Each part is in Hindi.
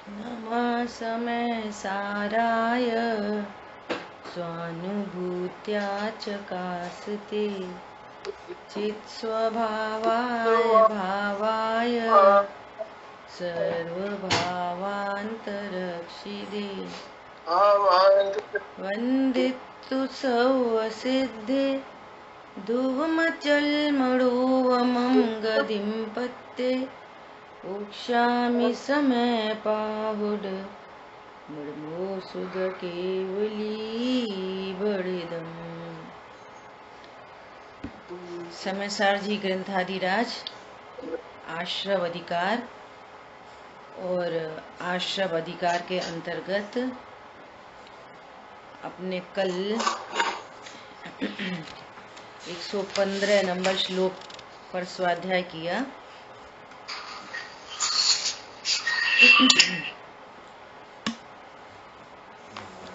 नमः समय साराय स्वानुभूत्या चकास्ते चित्स्वभावाय भावाय सर्वभावान्तरक्षिदे वन्दितु सौवसिद्धे धुवमचल्मडोवमं गतिं पत्ते उक्षामि समय पाहुड मुड़मो सुध केवली बड़िदम। समयसार जी ग्रंथादिराज आश्रव अधिकार और आश्रव अधिकार के अंतर्गत अपने कल 115 नंबर श्लोक पर स्वाध्याय किया।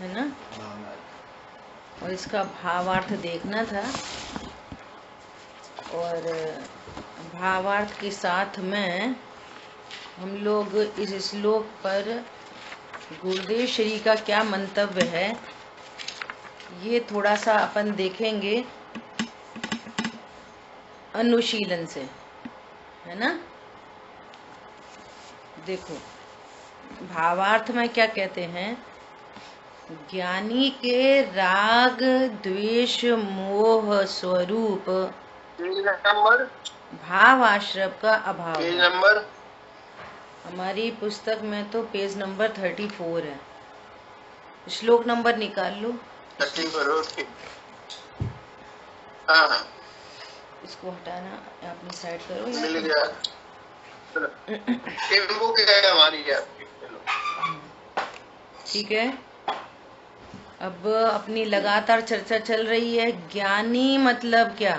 है ना, और इसका भावार्थ देखना था, और भावार्थ के साथ में हम लोग इस श्लोक पर गुरुदेव श्री का क्या मंतव्य है ये थोड़ा सा अपन देखेंगे अनुशीलन से, है ना। देखो भावार्थ में क्या कहते हैं, ज्ञानी के राग द्वेष मोह स्वरूप भाव आश्रव का अभाव है। नंबर हमारी पुस्तक में तो पेज नंबर 34 है। श्लोक नंबर निकाल लो। इसको हटाना, अपनी साइड करो। मिल गया। ठीक है, अब अपनी लगातार चर्चा चल रही है। ज्ञानी मतलब क्या?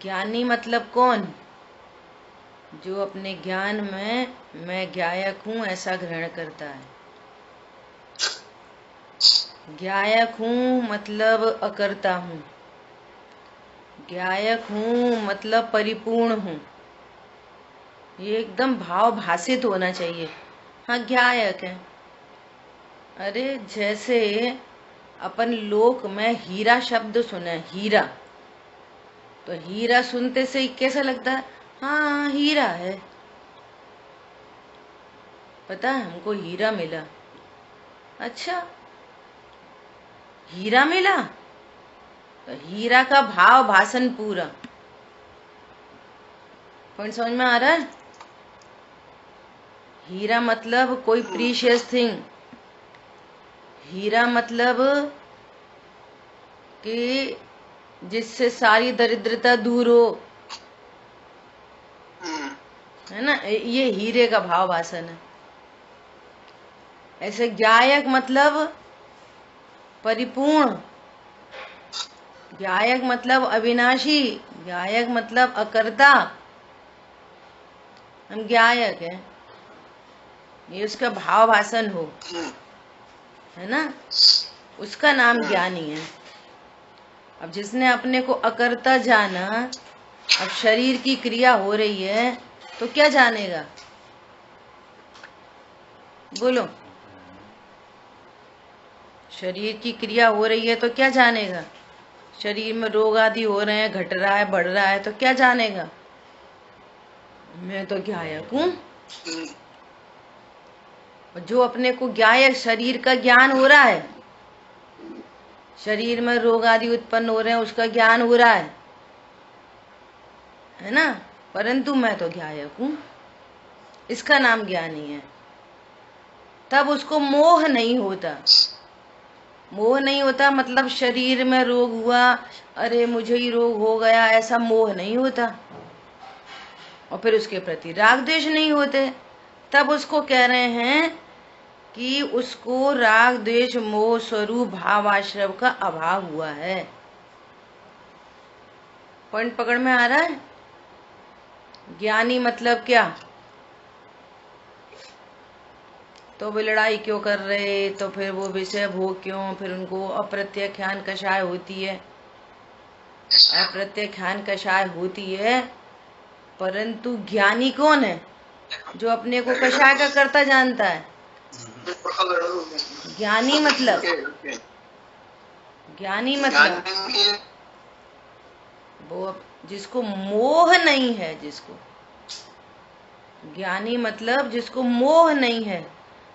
ज्ञानी मतलब कौन? जो अपने ज्ञान में मैं ज्ञायक हूँ ऐसा ग्रहण करता है। ज्ञायक हूँ मतलब अकर्ता हूँ, ज्ञायक हूँ मतलब परिपूर्ण हूँ। ये एकदम भाव भाषित होना चाहिए। हाँ ज्ञायक है। अरे जैसे अपन लोक में हीरा शब्द सुने, हीरा, तो हीरा सुनते से कैसा लगता है? हाँ हीरा है, पता है हमको हीरा मिला। अच्छा हीरा मिला, तो हीरा का भाव भाषण पूरा पॉइंट समझ में आ रहा है। हीरा मतलब कोई प्रीशियस थिंग। हीरा मतलब कि जिससे सारी दरिद्रता दूर हो, है ना, ये हीरे का भाव भाषण है। ऐसे ज्ञायक मतलब परिपूर्ण, ज्ञायक मतलब अविनाशी, ज्ञायक मतलब अकर्ता। हम ज्ञायक है, ये उसका भाव भाषण हो, है ना, उसका नाम ज्ञानी है। अब जिसने अपने को अकर्ता जाना, अब शरीर की क्रिया हो रही है तो क्या जानेगा? बोलो, शरीर की क्रिया हो रही है तो क्या जानेगा? शरीर में रोग आदि हो रहे हैं, घट रहा है, बढ़ रहा है, तो क्या जानेगा? मैं तो ज्ञायक हूँ। जो अपने को ज्ञायक, शरीर का ज्ञान हो रहा है, शरीर में रोग आदि उत्पन्न हो रहे हैं, उसका ज्ञान हो रहा है ना, परंतु मैं तो ज्ञायक हूँ, इसका नाम ज्ञानी है। तब उसको मोह नहीं होता। मोह नहीं होता मतलब शरीर में रोग हुआ, अरे मुझे ही रोग हो गया, ऐसा मोह नहीं होता। और फिर उसके प्रति राग द्वेष नहीं होते। तब उसको कह रहे हैं कि उसको राग द्वेष मोह स्वरूप भाव आश्रव का अभाव हुआ है। पॉइंट पकड़ में आ रहा है? ज्ञानी मतलब क्या? तो वे लड़ाई क्यों कर रहे, तो फिर वो विषय भोग क्यों, फिर उनको अप्रत्याख्यान कषाय होती है। अप्रत्याख्यान कषाय होती है, परंतु ज्ञानी कौन है? जो अपने को कषाय का कर्ता जानता है। ज्ञानी मतलब वो जिसको मोह नहीं है, जिसको ज्ञानी मतलब जिसको मोह नहीं है,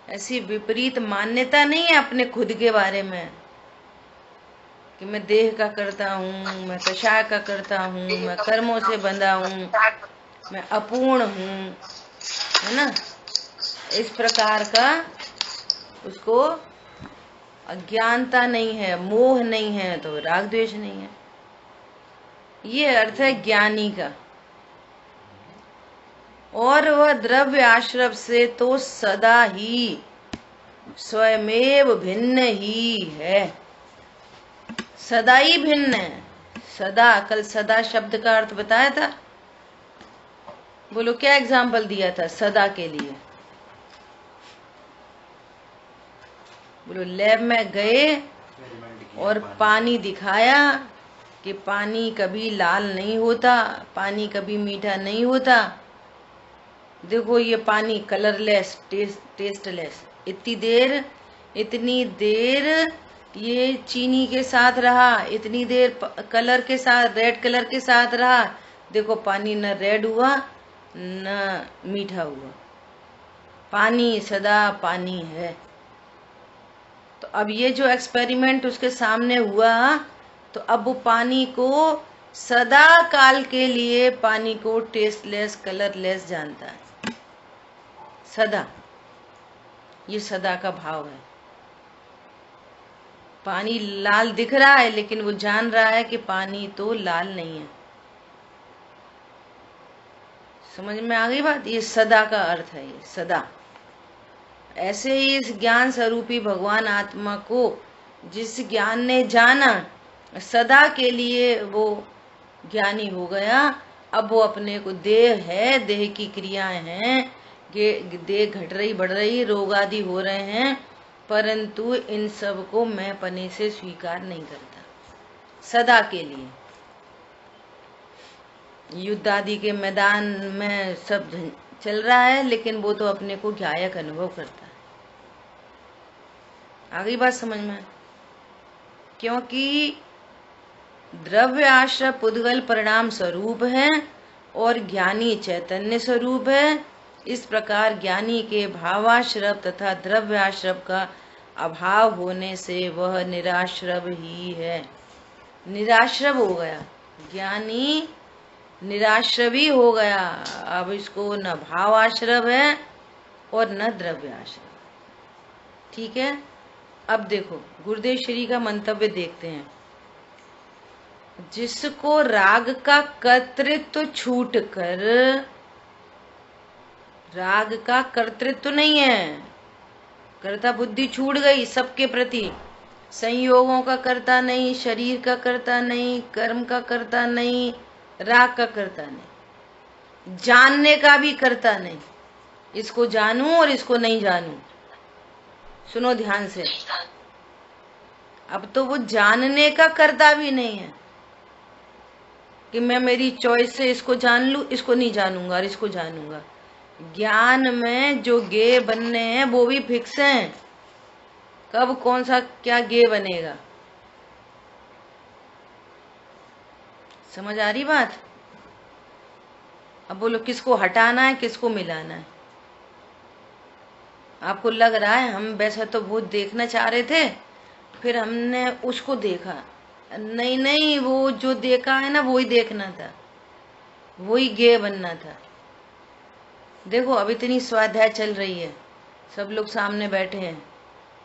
ऐसी विपरीत मान्यता नहीं है अपने खुद के बारे में कि मैं देह का करता हूँ, मैं कषाय का करता हूँ, मैं कर्मों से बंधा हूँ, मैं अपूर्ण हूँ, है ना। इस प्रकार का उसको अज्ञानता नहीं है, मोह नहीं है, तो राग द्वेष नहीं है। ये अर्थ है ज्ञानी का। और वह द्रव्य आश्रव से तो सदा ही स्वयमेव भिन्न ही है, सदा ही भिन्न है। सदा, कल सदा शब्द का अर्थ बताया था। बोलो क्या एग्जाम्पल दिया था सदा के लिए? बोलो लैब में गए और पानी दिखाया कि पानी कभी लाल नहीं होता, पानी कभी मीठा नहीं होता। देखो ये पानी कलरलेस, टेस्टलेस। इतनी देर ये चीनी के साथ रहा, इतनी देर कलर के साथ, रेड कलर के साथ रहा। देखो पानी न रेड हुआ न मीठा हुआ। पानी सदा पानी है। तो अब ये जो एक्सपेरिमेंट उसके सामने हुआ, तो अब वो पानी को सदा काल के लिए पानी को टेस्टलेस, कलरलेस जानता है। सदा, ये सदा का भाव है। पानी लाल दिख रहा है लेकिन वो जान रहा है कि पानी तो लाल नहीं है। समझ में आ गई बात? ये सदा का अर्थ है, ये सदा। ऐसे ही इस ज्ञान स्वरूपी भगवान आत्मा को जिस ज्ञान ने जाना, सदा के लिए वो ज्ञानी हो गया। अब वो अपने को देह है, देह की क्रियाएं हैं, देह घट रही बढ़ रही, रोग आदि हो रहे हैं, परंतु इन सब को मैं पने से स्वीकार नहीं करता। सदा के लिए युद्ध आदि के मैदान में सब चल रहा है, लेकिन वो तो अपने को ज्ञायक अनुभव करता है। आ गई बात समझ में? क्योंकि द्रव्य आश्रय पुद्गल परिणाम स्वरूप है और ज्ञानी चैतन्य स्वरूप है। इस प्रकार ज्ञानी के भावाश्रव तथा द्रव्याश्रव का अभाव होने से वह निराश्रव ही है। निराश्रव हो गया, ज्ञानी निराश्रवी हो गया। अब इसको न भावाश्रव है और न द्रव्याश्रव। ठीक है। अब देखो गुरुदेव श्री का मंतव्य देखते हैं। जिसको राग का कर्तृत्व छूट कर, राग का कर्तृत्व नहीं है, कर्ता बुद्धि छूट गई सबके प्रति, संयोगों का कर्ता नहीं, शरीर का कर्ता नहीं, कर्म का कर्ता नहीं, राग का कर्ता नहीं, जानने का भी कर्ता नहीं। इसको जानूं और इसको नहीं जानूं, सुनो ध्यान से। अब तो वो जानने का कर्ता भी नहीं है कि मैं मेरी चॉइस से इसको जान लूं, इसको नहीं जानूंगा और इसको जानूंगा। ज्ञान में जो गे बनने हैं वो भी फिक्स हैं, कब कौन सा क्या गे बनेगा। समझ आ रही बात? अब बोलो किसको हटाना है, किसको मिलाना है? आपको लग रहा है हम वैसा तो बहुत देखना चाह रहे थे, फिर हमने उसको देखा। नहीं नहीं, वो जो देखा है ना वो ही देखना था, वही गे बनना था। देखो अब इतनी स्वाध्याय चल रही है, सब लोग सामने बैठे हैं,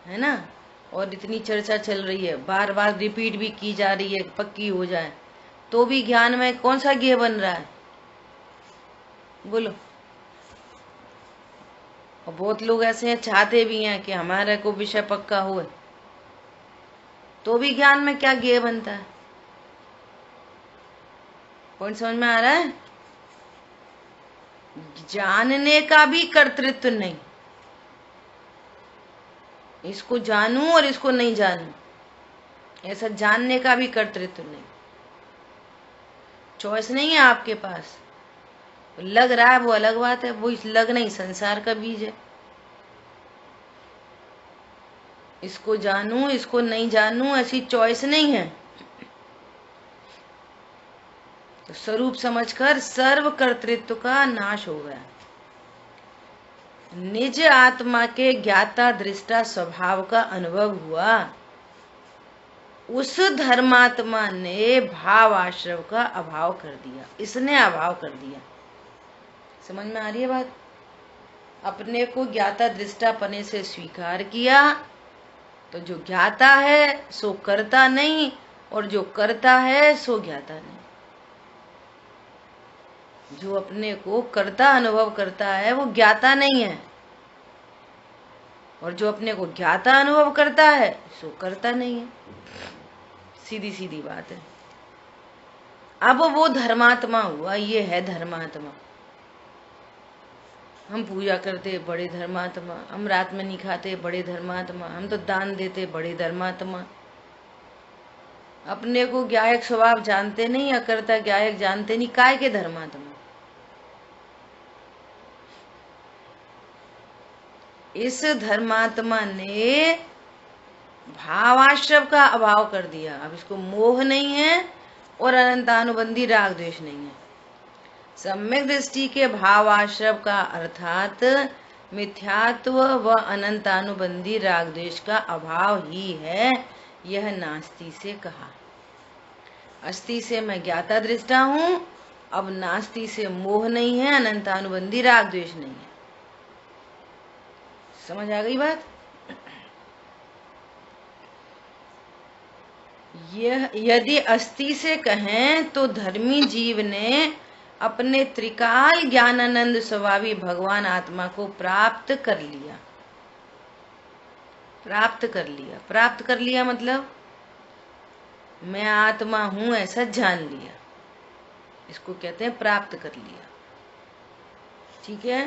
है ना, और इतनी चर्चा चल रही है, बार बार रिपीट भी की जा रही है, पक्की हो जाए, तो भी ज्ञान में कौन सा गे बन रहा है? बोलो। और बहुत लोग ऐसे हैं चाहते भी हैं कि हमारे को विषय पक्का हो, तो भी ज्ञान में क्या गे बनता है? पॉइंट समझ में आ रहा है? जानने का भी कर्तृत्व नहीं, इसको जानूं और इसको नहीं जानूं, ऐसा जानने का भी कर्तृत्व नहीं। चॉइस नहीं है आपके पास। लग रहा है वो अलग बात है, वो लग नहीं संसार का बीज है। इसको जानूं इसको नहीं जानूं ऐसी चॉइस नहीं है। तो स्वरूप समझकर सर्व कर्तृत्व का नाश हो गया। निज आत्मा के ज्ञाता दृष्टा स्वभाव का अनुभव हुआ। उस धर्मात्मा ने भाव आश्रव का अभाव कर दिया, इसने अभाव कर दिया। समझ में आ रही है बात? अपने को ज्ञाता दृष्टा पने से स्वीकार किया तो जो ज्ञाता है सो करता नहीं, और जो करता है सो ज्ञाता नहीं। जो अपने को करता अनुभव करता है वो ज्ञाता नहीं है, और जो अपने को ज्ञाता अनुभव करता है सो करता नहीं है। सीधी सीधी बात है। अब वो धर्मात्मा हुआ, ये है धर्मात्मा। हम पूजा करते बड़े धर्मात्मा, हम रात में नहीं खाते बड़े धर्मात्मा, हम तो दान देते बड़े धर्मात्मा। अपने को ज्ञायक स्वभाव जानते नहीं, अकर्ता ज्ञायक जानते नहीं, काय के धर्मात्मा। इस धर्मात्मा ने भावाश्रव का अभाव कर दिया। अब इसको मोह नहीं है और अनंतानुबंधी राग द्वेष नहीं है। सम्यक दृष्टि के भावाश्रव का अर्थात मिथ्यात्व व अनंतानुबंधी राग द्वेष का अभाव ही है। यह नास्ति से कहा। अस्ति से मैं ज्ञाता दृष्टा हूँ, अब नास्ति से मोह नहीं है, अनंतानुबंधी राग द्वेष नहीं है। समझ आ गई बात? यह यदि अस्ति से कहें तो धर्मी जीव ने अपने त्रिकाल ज्ञानानंद स्वभावी भगवान आत्मा को प्राप्त कर लिया। प्राप्त कर लिया, प्राप्त कर लिया मतलब मैं आत्मा हूं ऐसा जान लिया, इसको कहते हैं प्राप्त कर लिया। ठीक है।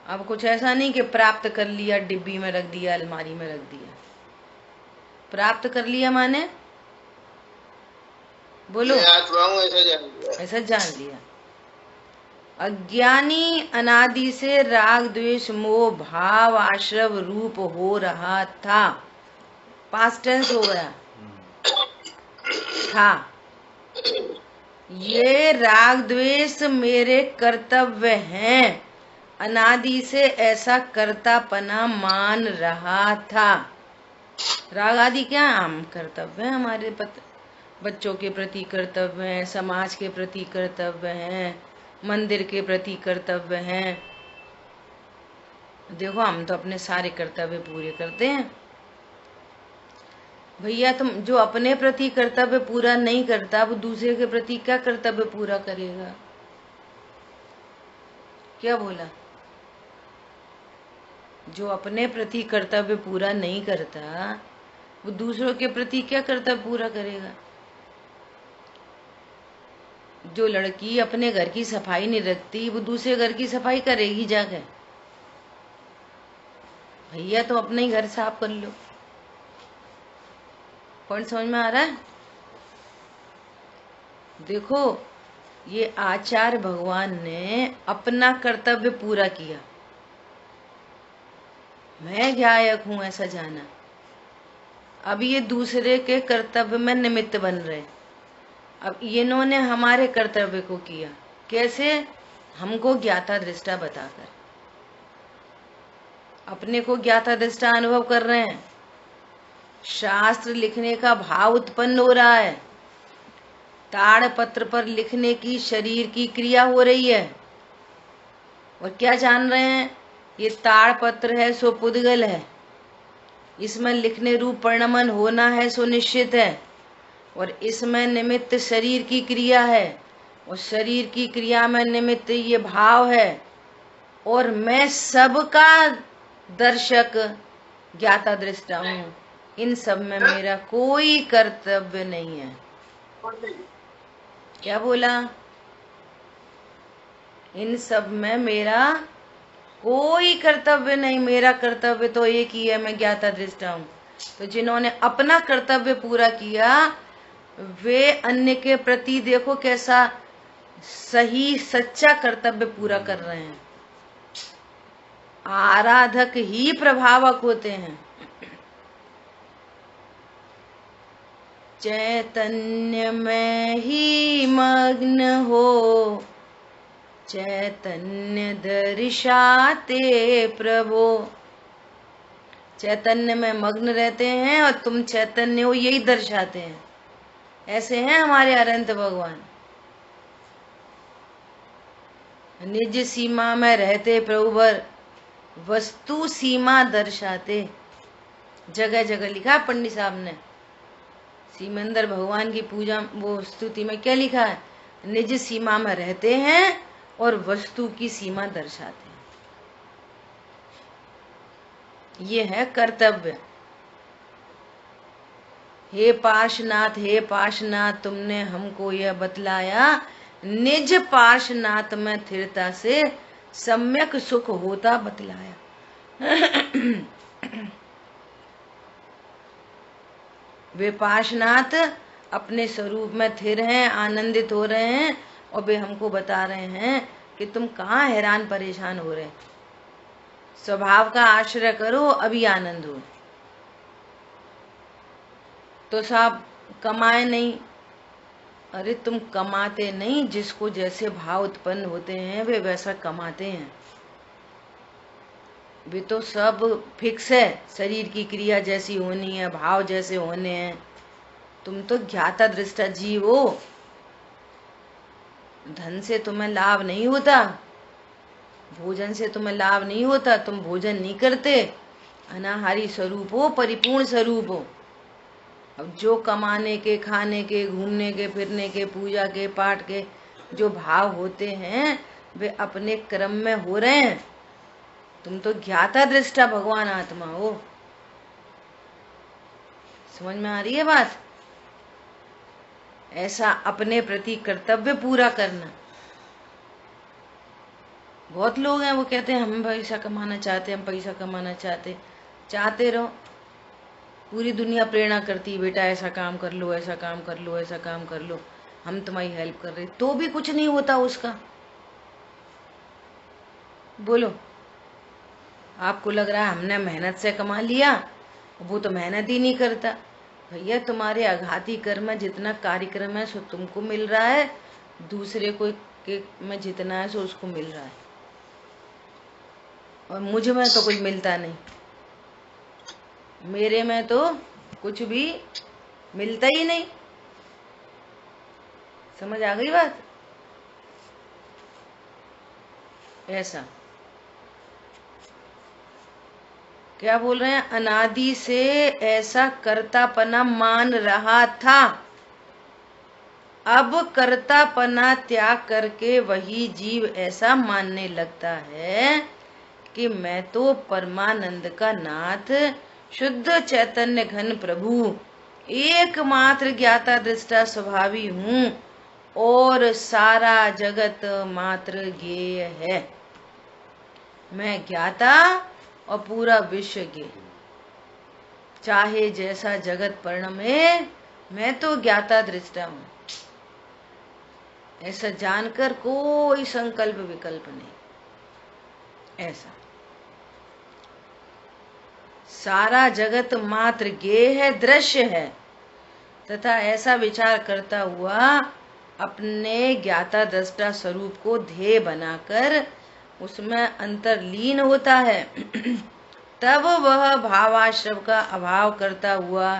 अब कुछ ऐसा नहीं कि प्राप्त कर लिया डिब्बी में रख दिया, अलमारी में रख दिया। प्राप्त कर लिया माने बोलो, ऐसा जान लिया। अज्ञानी अनादि से राग द्वेष मोह भाव आश्रव रूप हो रहा था। पास्ट टेंस हो गया था। ये राग द्वेष मेरे कर्तव्य हैं, अनादि से ऐसा कर्तापना मान रहा था। राग आदि क्या हम कर्तव्य हैं, हमारे बच्चों के प्रति कर्तव्य हैं, समाज के प्रति कर्तव्य हैं, मंदिर के प्रति कर्तव्य हैं। देखो हम तो अपने सारे कर्तव्य पूरे करते हैं। भैया तुम जो अपने प्रति कर्तव्य पूरा नहीं करता वो दूसरे के प्रति क्या कर्तव्य पूरा करेगा? क्या बोला? जो अपने प्रति कर्तव्य पूरा नहीं करता वो दूसरों के प्रति क्या कर्तव्य पूरा करेगा? जो लड़की अपने घर की सफाई नहीं रखती वो दूसरे घर की सफाई करेगी जाकर? भैया तुम अपने ही घर साफ कर लो। पॉइंट समझ में आ रहा है? देखो ये आचार्य भगवान ने अपना कर्तव्य पूरा किया, मैं ज्ञायक हूं ऐसा जाना। अब ये दूसरे के कर्तव्य में निमित्त बन रहे। अब इन्होंने हमारे कर्तव्य को किया कैसे? हमको ज्ञाता दृष्टा बताकर अपने को ज्ञाता दृष्टा अनुभव कर रहे हैं। शास्त्र लिखने का भाव उत्पन्न हो रहा है, ताड़ पत्र पर लिखने की शरीर की क्रिया हो रही है। और क्या जान रहे हैं? ये ताड़ पत्र है सो पुद्गल है, इसमें लिखने रूप परिणमन होना है सो निश्चित है, और इसमें निमित्त शरीर की क्रिया है, और शरीर की क्रिया में निमित्त ये भाव है, और मैं सबका दर्शक ज्ञाता दृष्टा हूँ। इन सब में मेरा कोई कर्तव्य नहीं है। क्या बोला? इन सब में मेरा कोई कर्तव्य नहीं, मेरा कर्तव्य तो एक ही है, मैं ज्ञाता दृष्टा हूँ। तो जिन्होंने अपना कर्तव्य पूरा किया वे अन्य के प्रति देखो कैसा सही सच्चा कर्तव्य पूरा कर रहे हैं। आराधक ही प्रभावक होते हैं। चैतन्य में ही मग्न हो चैतन्य दर्शाते प्रभो। चैतन्य में मग्न रहते हैं और तुम चैतन्य हो यही दर्शाते हैं। ऐसे हैं हमारे अनंत भगवान। निज सीमा में रहते प्रभुवर वस्तु सीमा दर्शाते। जगह जगह लिखा पंडित साहब ने सीमेंद्र भगवान की पूजा वो स्तुति में क्या लिखा है? निज सीमा में रहते हैं और वस्तु की सीमा दर्शाते हैं। ये है कर्तव्य। हे पाशनाथ तुमने हमको यह बतलाया, निज पाशनाथ में स्थिरता से सम्यक सुख होता बतलाया। वे पाशनाथ अपने स्वरूप में स्थिर हैं, आनंदित हो रहे हैं और वे हमको बता रहे हैं कि तुम कहाँ हैरान परेशान हो रहे। स्वभाव का आश्रय करो अभी आनंद हो। तो साहब कमाए नहीं, अरे तुम कमाते नहीं, जिसको जैसे भाव उत्पन्न होते हैं वे वैसा कमाते हैं। वे तो सब फिक्स है, शरीर की क्रिया जैसी होनी है, भाव जैसे होने हैं। तुम तो ज्ञाता दृष्टा जीव हो। धन से तुम्हें लाभ नहीं होता, भोजन से तुम्हें लाभ नहीं होता, तुम भोजन नहीं करते, अनाहारी स्वरूप हो, परिपूर्ण स्वरूप हो। अब जो कमाने के, खाने के, घूमने के, फिरने के, पूजा के, पाठ के जो भाव होते हैं वे अपने क्रम में हो रहे हैं। तुम तो ज्ञाता दृष्टा भगवान आत्मा हो। समझ में आ रही है बात? ऐसा अपने प्रति कर्तव्य पूरा करना। बहुत लोग हैं वो कहते हैं हम पैसा कमाना चाहते, हम पैसा कमाना चाहते रहो। पूरी दुनिया प्रेरणा करती है, बेटा ऐसा काम कर लो, ऐसा काम कर लो, ऐसा काम कर लो, हम तुम्हारी हेल्प कर रहे, तो भी कुछ नहीं होता उसका। बोलो, आपको लग रहा है हमने मेहनत से कमा लिया, वो तो मेहनत ही नहीं करता। भैया तुम्हारे आघाती कर्म में जितना कार्यक्रम है सो तुमको मिल रहा है, दूसरे को के में जितना है सो उसको मिल रहा है, और मुझ में तो कुछ मिलता नहीं। मेरे में तो कुछ भी मिलता ही नहीं। समझ आ गई बात? ऐसा क्या बोल रहे हैं? अनादि से ऐसा कर्तापना मान रहा था, अब कर्तापना त्याग करके वही जीव ऐसा मानने लगता है कि मैं तो परमानंद का नाथ, शुद्ध चैतन्य घन प्रभु, एकमात्र ज्ञाता दृष्टा स्वभावी हूँ और सारा जगत मात्र ज्ञेय है। मैं ज्ञाता और पूरा विश्व ज्ञेय। चाहे जैसा जगत परिणमे, मैं तो ज्ञाता दृष्टा हूँ। ऐसा जानकर कोई संकल्प विकल्प नहीं। ऐसा सारा जगत मात्र ज्ञेय है, दृश्य है, तथा ऐसा विचार करता हुआ अपने ज्ञाता दृष्टा स्वरूप को ध्येय बनाकर उसमें अंतर्लीन होता है। तब वह भावाश्रव का अभाव करता हुआ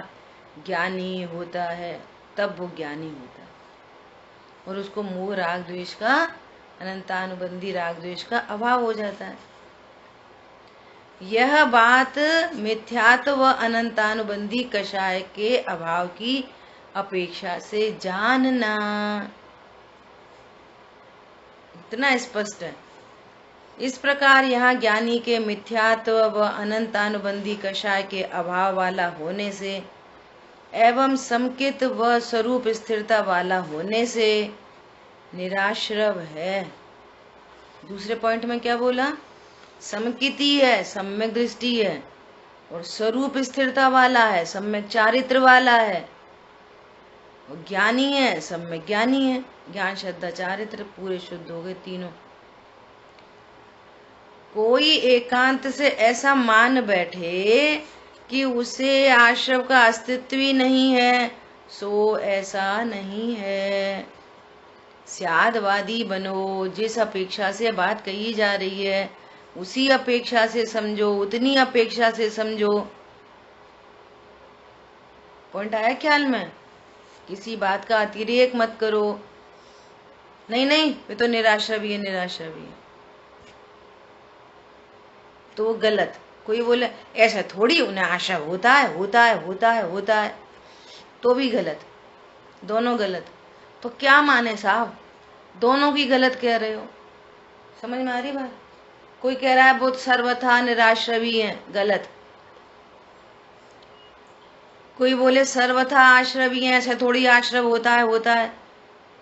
ज्ञानी होता है। तब वो ज्ञानी होता है और उसको मोह राग द्वेष का, अनंतानुबंधी राग द्वेष का अभाव हो जाता है। यह बात मिथ्यात्व व अनंतानुबंधी कषाय के अभाव की अपेक्षा से जानना। इतना स्पष्ट है। इस प्रकार यहाँ ज्ञानी के मिथ्यात्व व अनंतानुबंधी कषाय के अभाव वाला होने से एवं समकित व स्वरूप स्थिरता वाला होने से निराश्रव है। दूसरे पॉइंट में क्या बोला? समकिति है, सम्यक दृष्टि है, और स्वरूप स्थिरता वाला है, सम्यक चारित्र वाला है। वो ज्ञानी है, सब में ज्ञानी है। ज्ञान श्रद्धा चारित्र पूरे शुद्ध हो गए तीनों। कोई एकांत से ऐसा मान बैठे कि उसे आश्रव का अस्तित्व ही नहीं है, सो ऐसा नहीं है। स्यादवादी बनो, जिस अपेक्षा से बात कही जा रही है उसी अपेक्षा से समझो, उतनी अपेक्षा से समझो। पॉइंट आया ख्याल में? किसी बात का अतिरेक मत करो। नहीं नहीं वे तो निराशा भी है, निराशा भी है, तो वो गलत। कोई बोले ऐसा थोड़ी उन्हें आशा होता है, होता है, होता है, होता है, तो भी गलत, दोनों गलत। तो क्या माने साहब, दोनों की गलत कह रहे हो। समझ में आ रही बात? कोई कह रहा है बहुत सर्वथा निराश्रवी है, गलत। कोई बोले सर्वथा आश्रवी है, ऐसा थोड़ी आश्रव होता है, होता है,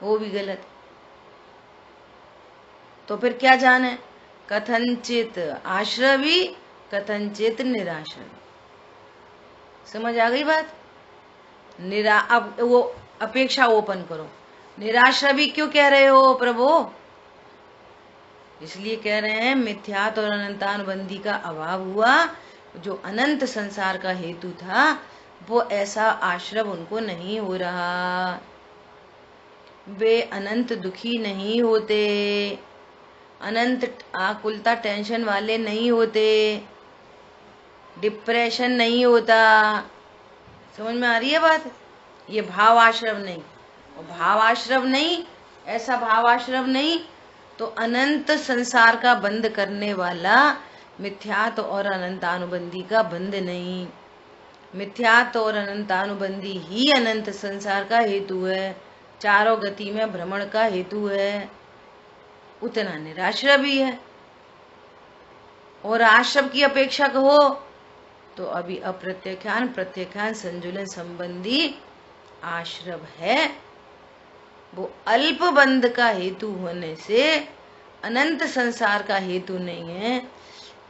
वो भी गलत। तो फिर क्या जाने, कथनचित आश्रवी कथनचित निराश्रवी। समझ आ गई बात? अब वो अपेक्षा ओपन करो। निराश्रवी क्यों कह रहे हो प्रभु? इसलिए कह रहे हैं मिथ्यात्व और अनंतानुबंधी का अभाव हुआ। जो अनंत संसार का हेतु था वो ऐसा आश्रव उनको नहीं हो रहा, वे अनंत दुखी नहीं होते, अनंत आकुलता टेंशन वाले नहीं होते, डिप्रेशन नहीं होता। समझ में आ रही है बात? ये भाव आश्रव नहीं, और भाव आश्रव नहीं, ऐसा भाव आश्रव नहीं तो अनंत संसार का बंद करने वाला मिथ्यात्व और अनंतानुबंधी का बंद नहीं। मिथ्यात्व और अनंतानुबंधी ही अनंत संसार का हेतु है, चारों गति में भ्रमण का हेतु है। उतना निराश्रव भी है। और आश्रव की अपेक्षा कहो तो अभी अप्रत्याख्यान प्रत्याख्यान संजुलन संबंधी आश्रव है, वो अल्प बंध का हेतु होने से अनंत संसार का हेतु नहीं है,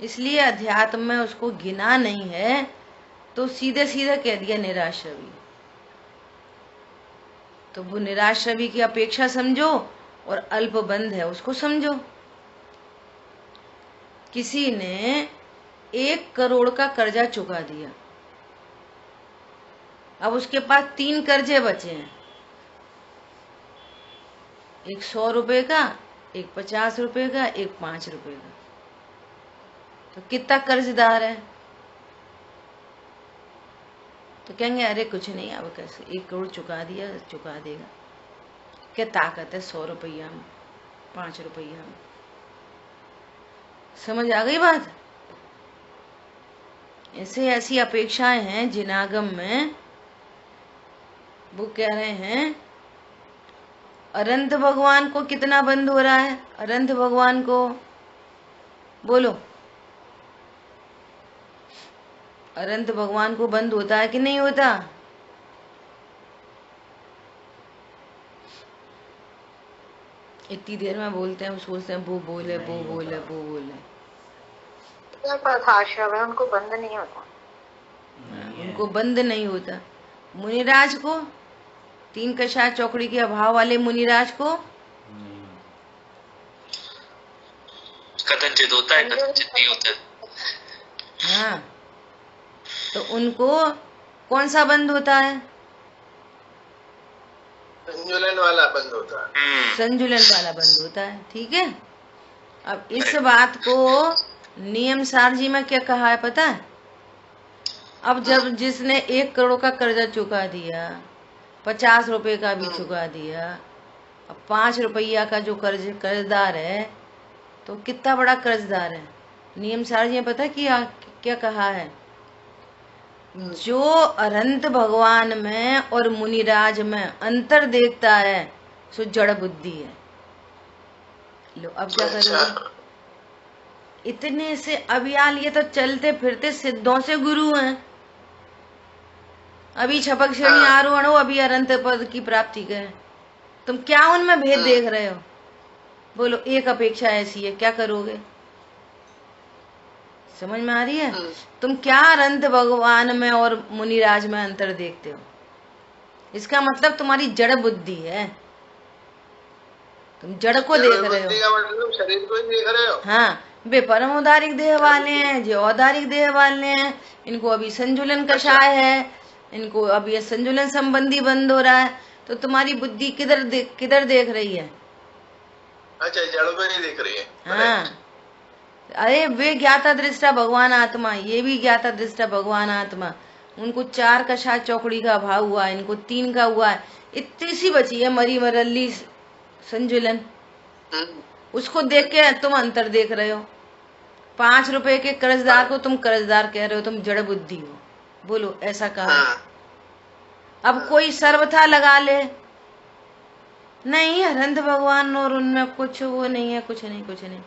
इसलिए अध्यात्म में उसको गिना नहीं है, तो सीधे सीधे कह दिया निराश्रवी। तो वो निराश्रवी की अपेक्षा समझो और अल्प बंध है उसको समझो। किसी ने 1 करोड़ का कर्जा चुका दिया, अब उसके पास 3 कर्जे बचे हैं, एक 100 रुपए का, एक 50 रुपए का, एक 5 रुपए का। तो कितना कर्जदार है? तो कहेंगे अरे कुछ नहीं, अब कैसे 1 करोड़ चुका दिया, चुका देगा। क्या ताकत है 100 रुपया में, 5 रुपया में? समझ आ गई बात? ऐसे ऐसी अपेक्षाएं हैं जिनागम में। वो कह रहे हैं अनंत भगवान को कितना बंद हो रहा है? अनंत भगवान को बोलो, अनंत भगवान को बंद होता है कि नहीं होता? इतनी देर में बोलते हैं, सोचते हैं वो बोले, वो बोले, वो बोले। आश्रव है, उनको बंद नहीं होता, उनको बंद नहीं होता। मुनिराज को, 3 कषाय चौकड़ी के अभाव वाले मुनिराज को कथनचित होता है, कथनचित नहीं होता। हाँ, तो उनको कौन सा बंद होता है? संजुलन वाला बंद होता है। संजुलन वाला बंद होता है। ठीक है। अब इस बात को नियम सार जी में क्या कहा है पता है? अब जब जिसने 1 करोड़ का कर्जा चुका दिया, 50 रुपए का भी चुका दिया, अब 5 रुपया का जो कर्जदार है, तो कितना बड़ा कर्जदार है? नियम सार जी में पता है क्या कहा है? जो अनंत भगवान में और मुनिराज में अंतर देखता है सो जड़ बुद्धि है। लो अब क्या करोगे? इतने से अभियाल, ये तो चलते फिरते सिद्धों से गुरु हैं। अभी छपक श्रेणी आरोहण हो, अभी अनंत पद की प्राप्ति गए। तुम क्या उनमें भेद देख रहे हो? बोलो, एक अपेक्षा ऐसी है, क्या करोगे? समझ में आ रही है? तुम क्या अनंत भगवान में और मुनिराज में अंतर देखते हो? इसका मतलब तुम्हारी जड़ बुद्धि है, तुम जड़ को देख रहे हो। मतलब शरीर को ही देख रहे हो। हाँ, वे परम औदारिक देह वाले हैं, जो औदारिक देह वाले हैं, इनको अभी संजुलन कषाय है, इनको अभी ये संजुलन संबंधी बंद हो रहा है, तो तुम्हारी बुद्धि किधर देख रही है? अच्छा, जड़ में नहीं देख रही है। हाँ, अरे वे ज्ञाता दृष्टा भगवान आत्मा, ये भी ज्ञाता दृष्टा भगवान आत्मा, उनको 4 कषाय चौकड़ी का भाव हुआ, इनको 3 का हुआ है, इतनी सी बची है मरी मरली संजुलन, उसको देख के तुम अंतर देख रहे हो। 5 रुपए के कर्जदार को तुम कर्जदार कह रहे हो, तुम जड़ बुद्धि हो। बोलो ऐसा कहा। अब कोई सर्वथा लगा ले, नहीं अनंत भगवान और उनमें कुछ वो नहीं है, कुछ नहीं,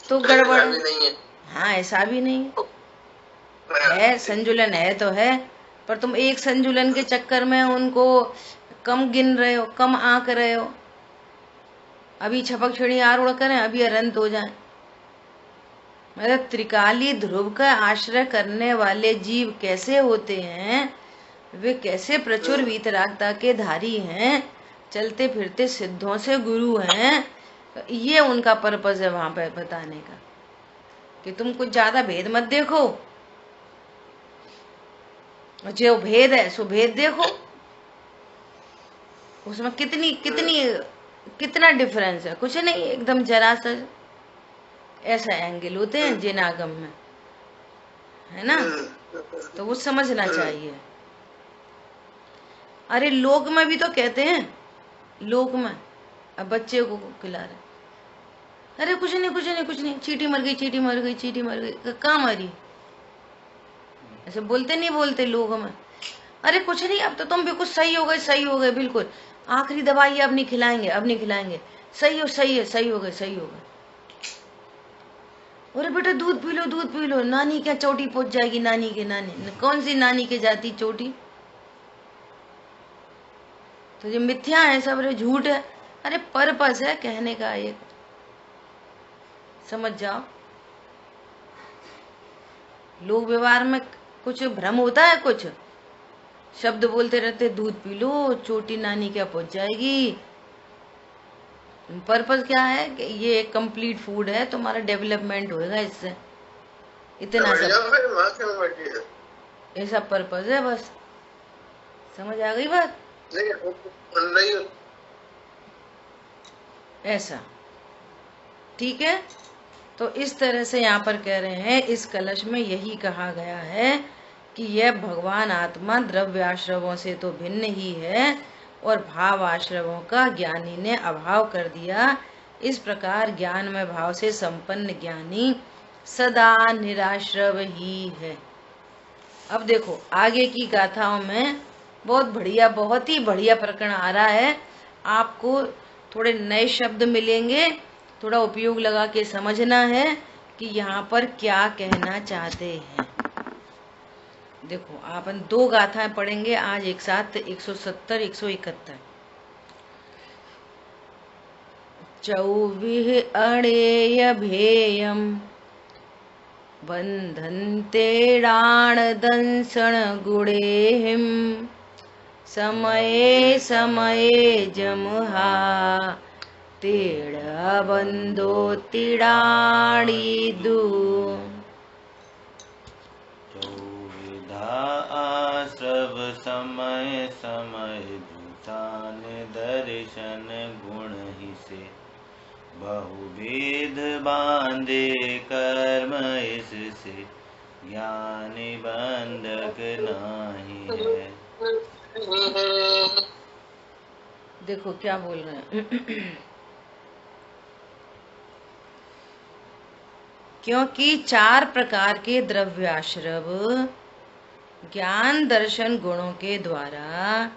तो गड़बड़ नहीं है। हाँ, ऐसा भी नहीं है, संजुलन है तो है, पर तुम एक संजुलन के चक्कर में उनको कम गिन रहे हो, कम आंक रहे हो। अभी छपक छिड़ी आरूढ़ करें, अभी अनंत हो जाए। मतलब त्रिकाली ध्रुव का आश्रय करने वाले जीव कैसे होते हैं, वे कैसे प्रचुर वीतरागता के धारी हैं, चलते फिरते सिद्धों से गुरु हैं, ये उनका पर्पस है वहां पे बताने का, कि तुम कुछ ज्यादा भेद मत देखो, जो भेद है सो भेद देखो, उसमें कितना डिफरेंस है, कुछ नहीं, एकदम जरा सा ऐसा एंगल होते हैं जिनागम में, है ना, तो वो समझना चाहिए। अरे लोक में भी तो कहते हैं, लोक में अब बच्चे को खिला रहे, अरे कुछ नहीं, चींटी मर गई, कहाँ मरी, ऐसे नहीं बोलते लोग में, अरे कुछ नहीं, अब तो तुम बिल्कुल सही हो गए, बिल्कुल आखिरी दवाई अब नहीं खिलाएंगे, सही हो गए। अरे बेटा दूध पी लो, नानी क्या चोटी पहुंच जाएगी, नानी कौन सी नानी के जाती चोटी, तो जो मिथ्या है सब, रे झूठ है, अरे पर्पस है कहने का, एक समझ जाओ। लोक व्यवहार में कुछ भ्रम होता है, कुछ शब्द बोलते रहते, दूध पी लो, चोटी नानी क्या पहुंच जाएगी, पर्पस क्या है कि ये एक कंप्लीट फूड है, तुम्हारा डेवलपमेंट होएगा इससे, इतना सब ऐसा पर्पस है, बस समझ आ गई बात? नहीं ऐसा, ठीक है। तो इस तरह से यहाँ पर कह रहे हैं, इस कलश में यही कहा गया है कि यह भगवान आत्मा द्रव्य आश्रवों से तो भिन्न ही है, और भाव आश्रवों का ज्ञानी ने अभाव कर दिया। इस प्रकार ज्ञान में भाव से संपन्न ज्ञानी सदा निराश्रव ही है। अब देखो आगे की गाथाओं में बहुत ही बढ़िया प्रकरण आ रहा है, आपको थोड़े नए शब्द मिलेंगे, थोड़ा उपयोग लगा के समझना है कि यहाँ पर क्या कहना चाहते हैं। देखो अपन 2 गाथाएं पढ़ेंगे आज एक साथ, 170 171। 24 अणेय भेयम बंधन्ते डाण दंसण गुणेहिम समये समये जमहा तेड़ बंदो तिड़ाणी दू। आश्रव समय समय भूतान दर्शन गुण ही से बहुवेद बांधे कर्म इससे ज्ञानी बंधक नाही है। देखो क्या बोल रहे हैं क्योंकि 4 प्रकार के द्रव्याश्रव ज्ञान दर्शन गुणों के द्वारा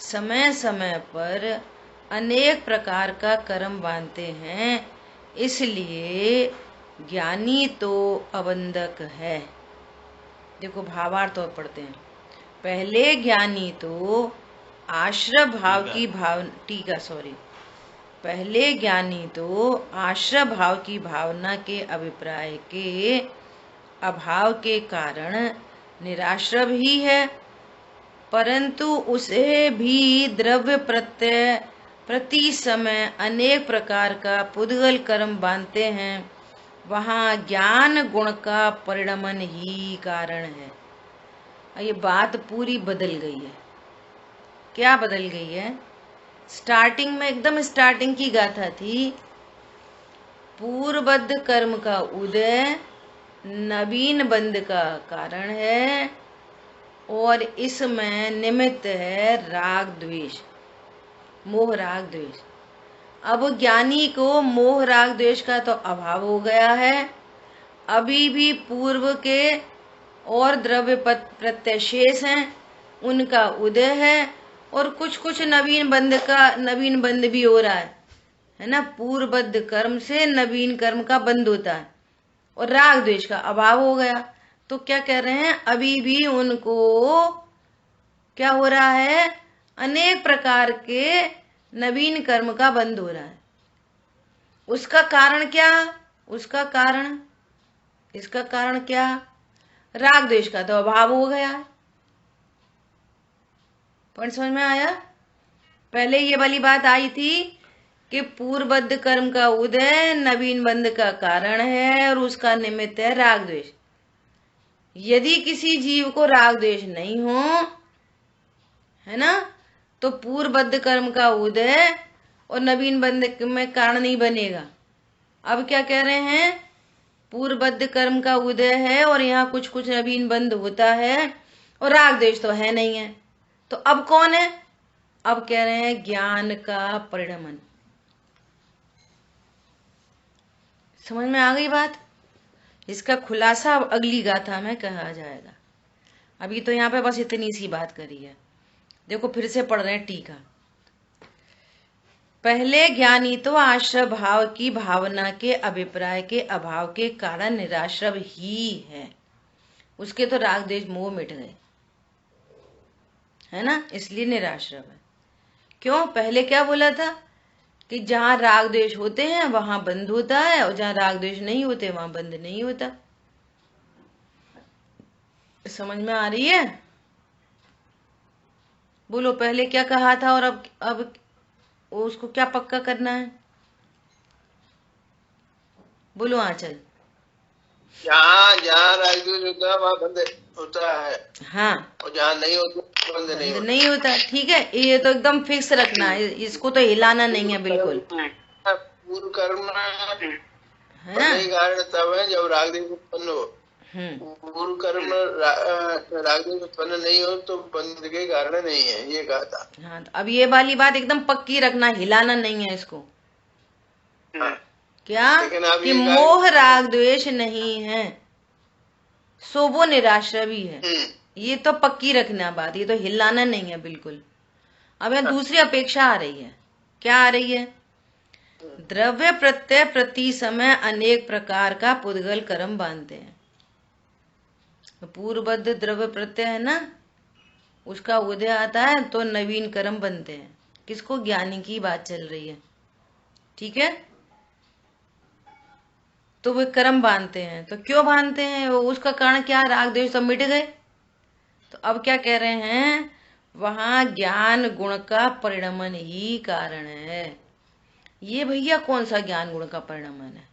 समय समय पर अनेक प्रकार का कर्म बांधते हैं, इसलिए ज्ञानी तो अबंधक है। देखो भावार्थ और पढ़ते हैं। पहले ज्ञानी तो आश्रव भाव की पहले ज्ञानी तो आश्रव भाव की भावना के अभिप्राय के अभाव के कारण निराश्रव ही है, परंतु उसे भी द्रव्य प्रत्यय प्रति समय अनेक प्रकार का पुद्गल कर्म बांधते हैं, वहाँ ज्ञान गुण का परिणमन ही कारण है। ये बात पूरी बदल गई है। क्या बदल गई है? स्टार्टिंग में, एकदम स्टार्टिंग की गाथा थी, पूर्वबद्ध कर्म का उदय नवीन बंध का कारण है और इसमें निमित्त है राग द्वेष, मोह राग द्वेष। अब ज्ञानी को मोह राग द्वेष का तो अभाव हो गया है, अभी भी पूर्व के और द्रव्य प्रत्यय शेष हैं, उनका उदय है और कुछ कुछ नवीन बंध भी हो रहा है ना। पूर्वबद्ध कर्म से नवीन कर्म का बंध होता है और राग द्वेष का अभाव हो गया। तो क्या कह रहे हैं, अभी भी उनको क्या हो रहा है, अनेक प्रकार के नवीन कर्म का बंध हो रहा है। उसका कारण क्या? उसका कारण, इसका कारण क्या? राग द्वेष का तो अभाव हो गया। पॉइंट समझ में आया? पहले ये वाली बात आई थी कि पूर्वबद्ध कर्म का उदय नवीन बंध का कारण है और उसका निमित्त है राग द्वेष। यदि किसी जीव को राग द्वेष नहीं हो, है ना, तो पूर्वबद्ध कर्म का उदय और नवीन बंध में कारण नहीं बनेगा। अब क्या कह रहे हैं, पूर्वबद्ध कर्म का उदय है और यहाँ कुछ कुछ नवीन बंध होता है और राग द्वेष तो है नहीं है, तो अब कौन है? अब कह रहे हैं ज्ञान का परिणमन। समझ में आ गई बात? इसका खुलासा अब अगली गाथा में कहा जाएगा। अभी तो यहाँ पे बस इतनी सी बात करी है। देखो फिर से पढ़ रहे हैं टीका। पहले ज्ञानी तो आश्रय भाव की भावना के अभिप्राय के अभाव के कारण निराश्रव ही है, उसके तो राग द्वेष मोह मिट गए, है ना, इसलिए निराश्रव है। क्यों? पहले क्या बोला था कि जहां राग द्वेष होते हैं वहां बंध होता है और जहां राग द्वेष नहीं होते वहां बंध नहीं होता। समझ में आ रही है? बोलो पहले क्या कहा था और अब उसको क्या पक्का करना है? बोलो आंचल। जहाँ जहाँ राग द्वेष होता है वहाँ बंद होता है, हाँ, और जहाँ नहीं होता बंद नहीं होता। ठीक है, ये तो एकदम फिक्स रखना है, इसको तो हिलाना नहीं है बिल्कुल, पूर्व कर्म है ना। कारण तब है जब राग द्वेष उत्पन्न हो। पूर्व कर्म राग द्वेष उत्पन्न नहीं हो तो बंध के कारण नहीं है, ये कहा था। हाँ, तो अब ये वाली बात एकदम पक्की रखना, हिलाना नहीं है इसको। हाँ। क्या कि मोह राग द्वेष नहीं है सो वो निराश्रवी है, ये तो पक्की रखना बात, ये तो हिलाना नहीं है बिल्कुल। अब यहाँ दूसरी अपेक्षा आ रही है। क्या आ रही है? द्रव्य प्रत्यय प्रति समय अनेक प्रकार का पुद्गल कर्म बांधते हैं। पूर्वबद्ध द्रव्य प्रत्यय है ना, उसका उदय आता है तो नवीन कर्म बनते हैं। किसको? ज्ञानी की बात चल रही है, ठीक है। तो वे कर्म बांधते हैं, तो क्यों बांधते हैं? उसका कारण क्या? राग द्वेष सब मिट गए। तो अब क्या कह रहे हैं, वहां ज्ञान गुण का परिणमन ही कारण है। ये भैया कौन सा ज्ञान गुण का परिणमन है?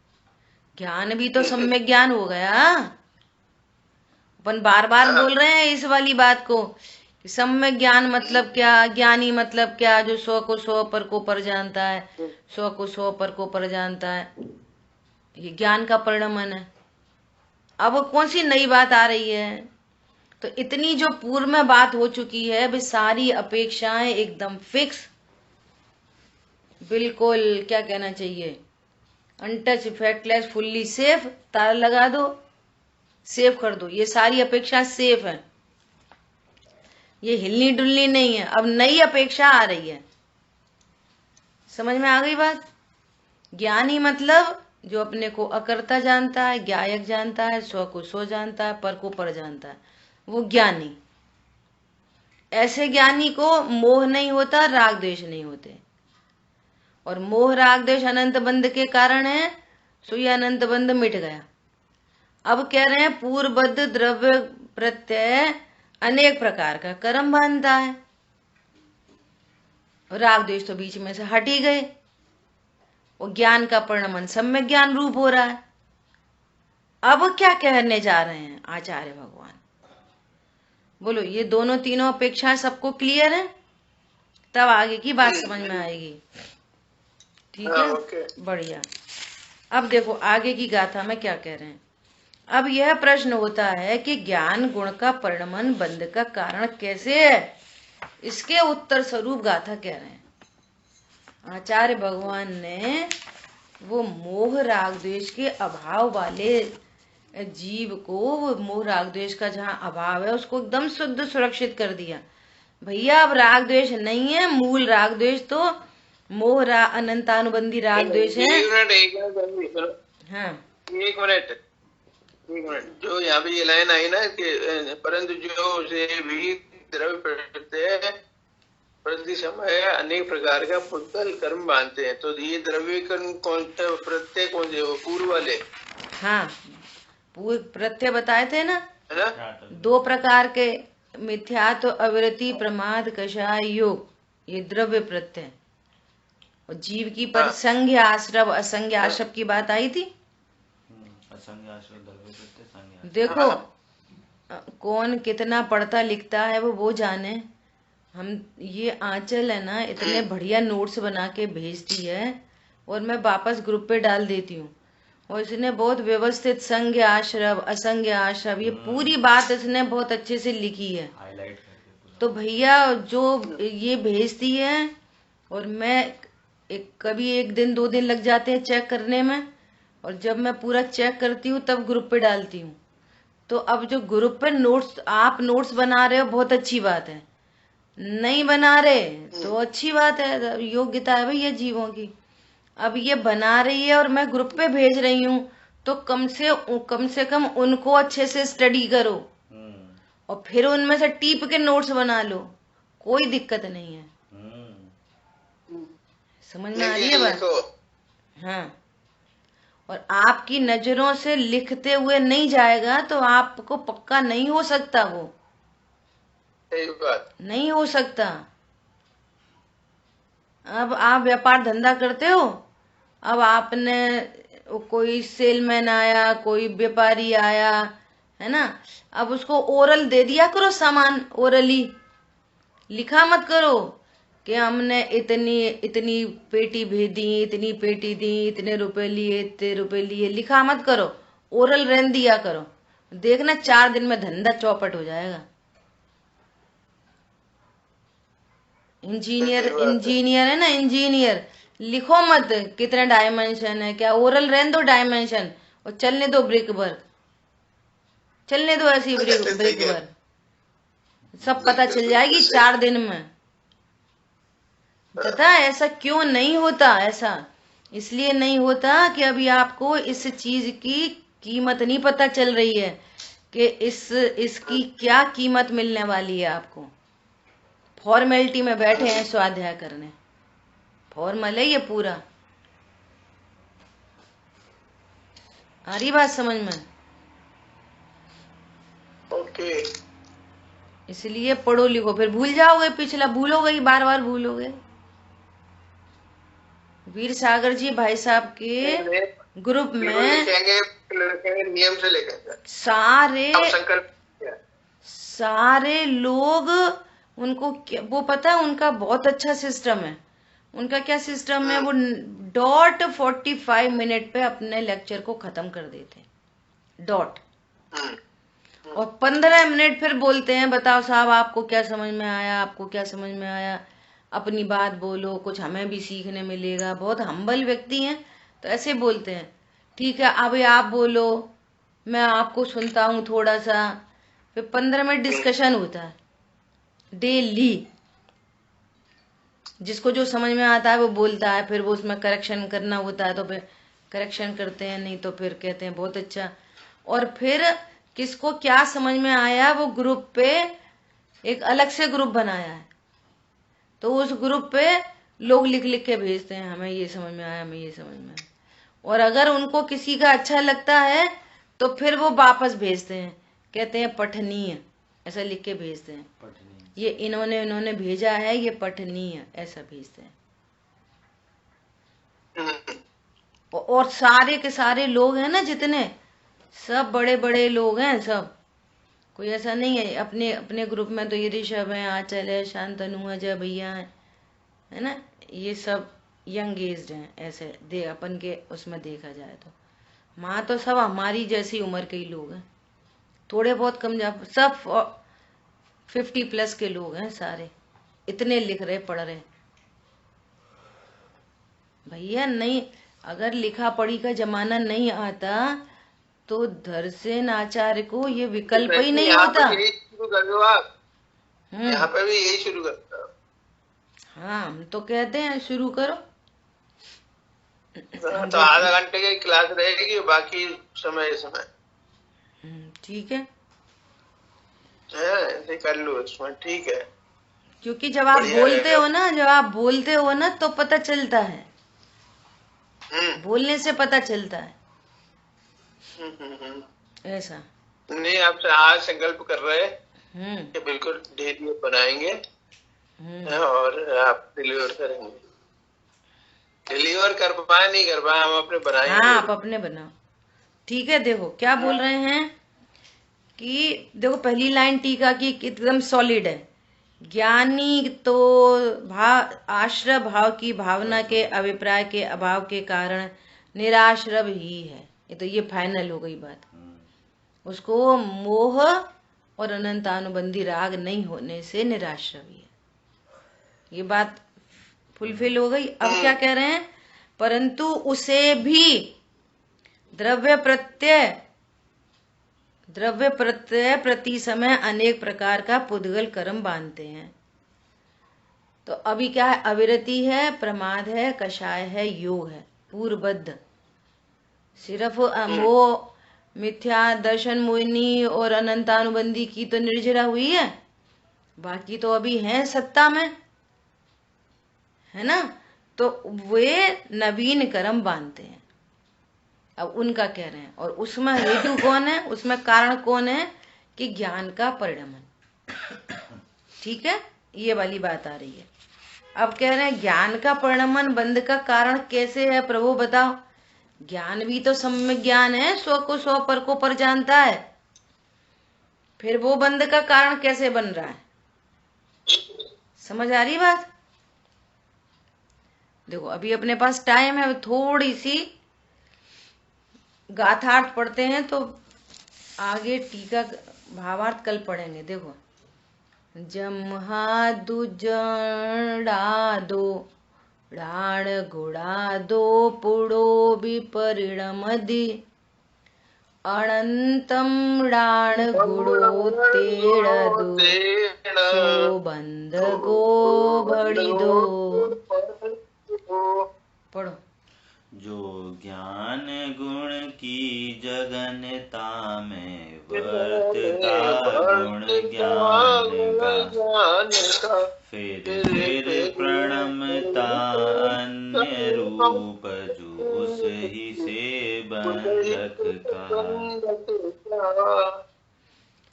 ज्ञान भी तो सम्यक ज्ञान हो गया। अपन बार बार बोल रहे हैं इस वाली बात को, सम्यक ज्ञान मतलब क्या, ज्ञानी मतलब क्या, जो सौ को सौ पर को पर जानता है, सौ को सौ पर को पर जानता है, ये ज्ञान का परिणमन है। अब कौन सी नई बात आ रही है? तो इतनी जो पूर्व में बात हो चुकी है, वे सारी अपेक्षाएं एकदम फिक्स, बिल्कुल क्या कहना चाहिए, अनटच, इफेक्टलेस, फुल्ली सेफ, ताला लगा दो, सेफ कर दो। ये सारी अपेक्षा सेफ है, ये हिलनी डुलनी नहीं है। अब नई अपेक्षा आ रही है। समझ में आ गई बात? ज्ञानी मतलब जो अपने को अकर्ता जानता है, ज्ञायक जानता है, स्व को सो जानता है, पर को पर जानता है, वो ज्ञानी। ऐसे ज्ञानी को मोह नहीं होता, राग द्वेष नहीं होते। और मोह राग द्वेष अनंत बंध के कारण है, सो ये अनंत बंध मिट गया। अब कह रहे हैं पूर्वबद्ध द्रव्य प्रत्यय अनेक प्रकार का कर्म बांधता है। राग द्वेष तो बीच में से हट ही गए, वो ज्ञान का परिणमन सम्यक ज्ञान रूप हो रहा है। अब क्या कहने जा रहे हैं आचार्य भगवान? बोलो, ये दोनों तीनों अपेक्षाएं सबको क्लियर है? तब आगे की बात समझ में आएगी। ठीक है, बढ़िया। अब देखो आगे की गाथा में क्या कह रहे हैं। अब यह प्रश्न होता है कि ज्ञान गुण का परिणमन बंध का कारण कैसे है? इसके उत्तर स्वरूप गाथा कह रहे हैं। आचार्य भगवान ने वो मोह राग द्वेष के अभाव वाले जीव को, वो मोह राग द्वेष का जहाँ अभाव है उसको एकदम शुद्ध सुरक्षित कर दिया। भैया अब राग द्वेष नहीं है, मूल राग द्वेष तो मोह अनंतानुबंधी राग द्वेष है। हाँ, एक मिनट, जो यहाँ पे ये लाइन आई ना कि परंतु जो से भी द्रव्य प्रति समय अनेक प्रकार का पुतल कर्म बांधते हैं, तो ये द्रव्य कर्म कौन प्रत्यय कौन से? वो पूर्व वाले। हाँ, पूर्व प्रत्यय बताए थे ना, है ना? 2 प्रकार के, मिथ्यात्व, अविरति, प्रमाद, कषाय, योग, ये द्रव्य प्रत्यय। और जीव की पर संज्ञ आश्रव असंज्ञ आश्रव की बात आई थी। देखो कौन कितना पढ़ता लिखता है वो जाने। हम ये आंचल है ना, इतने बढ़िया नोट्स बना के भेजती है और मैं वापस ग्रुप पे डाल देती हूँ, और इसने बहुत व्यवस्थित संज्ञ आश्रव असंज्ञ आश्रव ये पूरी बात इसने बहुत अच्छे से लिखी है। तो भैया जो ये भेजती है, और मैं कभी 1 दिन 2 दिन लग जाते हैं चेक करने में, और जब मैं पूरा चेक करती हूँ तब ग्रुप पे डालती हूँ। तो अब जो ग्रुप पे नोट्स आप नोट्स बना रहे हो बहुत अच्छी बात है, नहीं बना रहे तो अच्छी बात है, योग्यता है भैया जीवों की। अब ये बना रही है और मैं ग्रुप पे भेज रही हूँ, तो कम से कम उनको अच्छे से स्टडी करो और फिर उनमें से टीप के नोट्स बना लो, कोई दिक्कत नहीं है। समझ में आ रही है बात? हाँ, और आपकी नजरों से लिखते हुए नहीं जाएगा तो आपको पक्का नहीं हो सकता, वो नहीं हो सकता। अब आप व्यापार धंधा करते हो, अब आपने कोई सेलमैन आया, कोई व्यापारी आया, है ना, अब उसको ओरल दे दिया करो सामान, ओरली लिखा मत करो कि हमने इतनी पेटी भेजी, इतनी पेटी दी, इतने रुपए लिए, इतने रुपए लिए, लिखा मत करो, ओरल रहन दिया करो। देखना 4 दिन में धंधा चौपट हो जाएगा। इंजीनियर है ना, इंजीनियर, लिखो मत कितने डायमेंशन है, क्या ओरल रहने दो डायमेंशन और चलने दो ब्रिक वर्क, चलने दो ऐसी ब्रिक वर्क, सब पता चल जाएगी 4 दिन में। पता है ऐसा क्यों नहीं होता? ऐसा इसलिए नहीं होता कि अभी आपको इस चीज की कीमत नहीं पता चल रही है कि इसकी क्या कीमत मिलने वाली है आपको। फॉर्मेलिटी में बैठे हैं स्वाध्याय करने, फॉर्मल है ये पूरा। आ रही बात समझ में? ओके। इसलिए पढ़ो लिखो, फिर भूल जाओगे, पिछला भूलोगे ही, बार बार भूलोगे। वीर सागर जी भाई साहब के ग्रुप में नियम से लेकर सारे लोग, उनको वो पता है, उनका बहुत अच्छा सिस्टम है। उनका क्या सिस्टम है, वो डॉट 45 मिनट पे अपने लेक्चर को खत्म कर देते हैं, डॉट, और 15 मिनट फिर बोलते हैं बताओ साहब आपको क्या समझ में आया, आपको क्या समझ में आया, अपनी बात बोलो, कुछ हमें भी सीखने मिलेगा। बहुत हम्बल व्यक्ति हैं तो ऐसे बोलते हैं, ठीक है अब आप बोलो, मैं आपको सुनता हूँ थोड़ा सा। फिर 15 मिनट डिस्कशन होता है डेली, जिसको जो समझ में आता है वो बोलता है, फिर वो उसमें करेक्शन करना होता है तो फिर करेक्शन करते हैं, नहीं तो फिर कहते हैं बहुत अच्छा। और फिर किसको क्या समझ में आया वो ग्रुप पे एक अलग से ग्रुप बनाया है, तो उस ग्रुप पे लोग लिख लिख के भेजते हैं हमें ये समझ में आया, हमें ये समझ में आया। और अगर उनको किसी का अच्छा लगता है तो फिर वो वापस भेजते हैं, कहते हैं पठनीय, ऐसा लिख के भेजते हैं। पठनीय। ये इन्होंने भेजा है, ये पठनीय, ऐसा भेजते हैं। और सारे के सारे लोग हैं ना जितने, सब बड़े बड़े लोग हैं सब, कोई ऐसा नहीं है। अपने अपने ग्रुप में तो ये ऋषभ है, आंचल है, शांतनु है, जय भैया है ना, ये सब यंग एज्ड हैं ऐसे दे अपन के उसमें देखा जाए तो। माँ तो सब हमारी जैसी उम्र के ही लोग हैं, थोड़े बहुत कम जा, सब 50+ के लोग हैं सारे, इतने लिख रहे पढ़ रहे भैया। नहीं, अगर लिखा पढ़ी का जमाना नहीं आता तो धरसेन आचार्य को ये विकल्प ही नहीं होता। यही शुरू कर दो आप, यहाँ पे भी यही शुरू करता हूँ। हाँ, हम तो कहते हैं शुरू करो। तो आधा घंटे की क्लास रहेगी, बाकी समय ठीक है, ऐसे कर लो इसमें, ठीक है। क्योंकि जब आप बोलते हो ना तो पता चलता है, बोलने से पता चलता है। ऐसा नहीं, आपसे आज संकल्प कर रहे हैं कि बिल्कुल डेली बनाएंगे और आप डिलीवर करेंगे। डिलीवर कर पाए नहीं कर पाए, हम अपने बनाएंगे। हाँ, आप अपने बनाओ, ठीक है। देखो क्या बोल रहे हैं कि देखो पहली लाइन टीका की एकदम सॉलिड है। ज्ञानी तो आश्रय भाव की भावना के अभिप्राय के अभाव के कारण निराश्रव ही है। ये तो ये फाइनल हो गई बात। उसको मोह और अनंतानुबंधी राग नहीं होने से निराश्रव ही है, ये बात फुलफिल हो गई। अब क्या कह रहे हैं, परंतु उसे भी द्रव्य प्रत्यय प्रति समय अनेक प्रकार का पुद्गल कर्म बांधते हैं। तो अभी क्या है, अविरति है, प्रमाद है, कषाय है, योग है, पूर्वबद्ध। सिर्फ वो मिथ्या दर्शन मोहिनी और अनंतानुबंधी की तो निर्जरा हुई है, बाकी तो अभी हैं सत्ता में, है ना। तो वे नवीन कर्म बांधते हैं। अब उनका कह रहे हैं, और उसमें हेतु कौन है, उसमें कारण कौन है कि ज्ञान का परिणमन। ठीक है, ये वाली बात आ रही है। अब कह रहे हैं ज्ञान का परिणमन बंध का कारण कैसे है प्रभु बताओ। ज्ञान भी तो सम्यक ज्ञान है, 100 को 100 पर को पर जानता है, फिर वो बंध का कारण कैसे बन रहा है। समझ आ रही बात। देखो अभी अपने पास टाइम है, थोड़ी सी गाथार्थ पढ़ते हैं, तो आगे टीका भावार्थ कल पढ़ेंगे। देखो, जमहादु जड़ादो डाण गुड़ादो पुड़ो विपरिणमदि अनंतम डाण गुड़ो तेड़दो सो बंध गो भड़िदो। पढ़ो। जो ज्ञान गुण की जगनता में वर्तता गुण ज्ञान का, फिर प्रणमता अन्य रूप जो उस ही से बंधक का।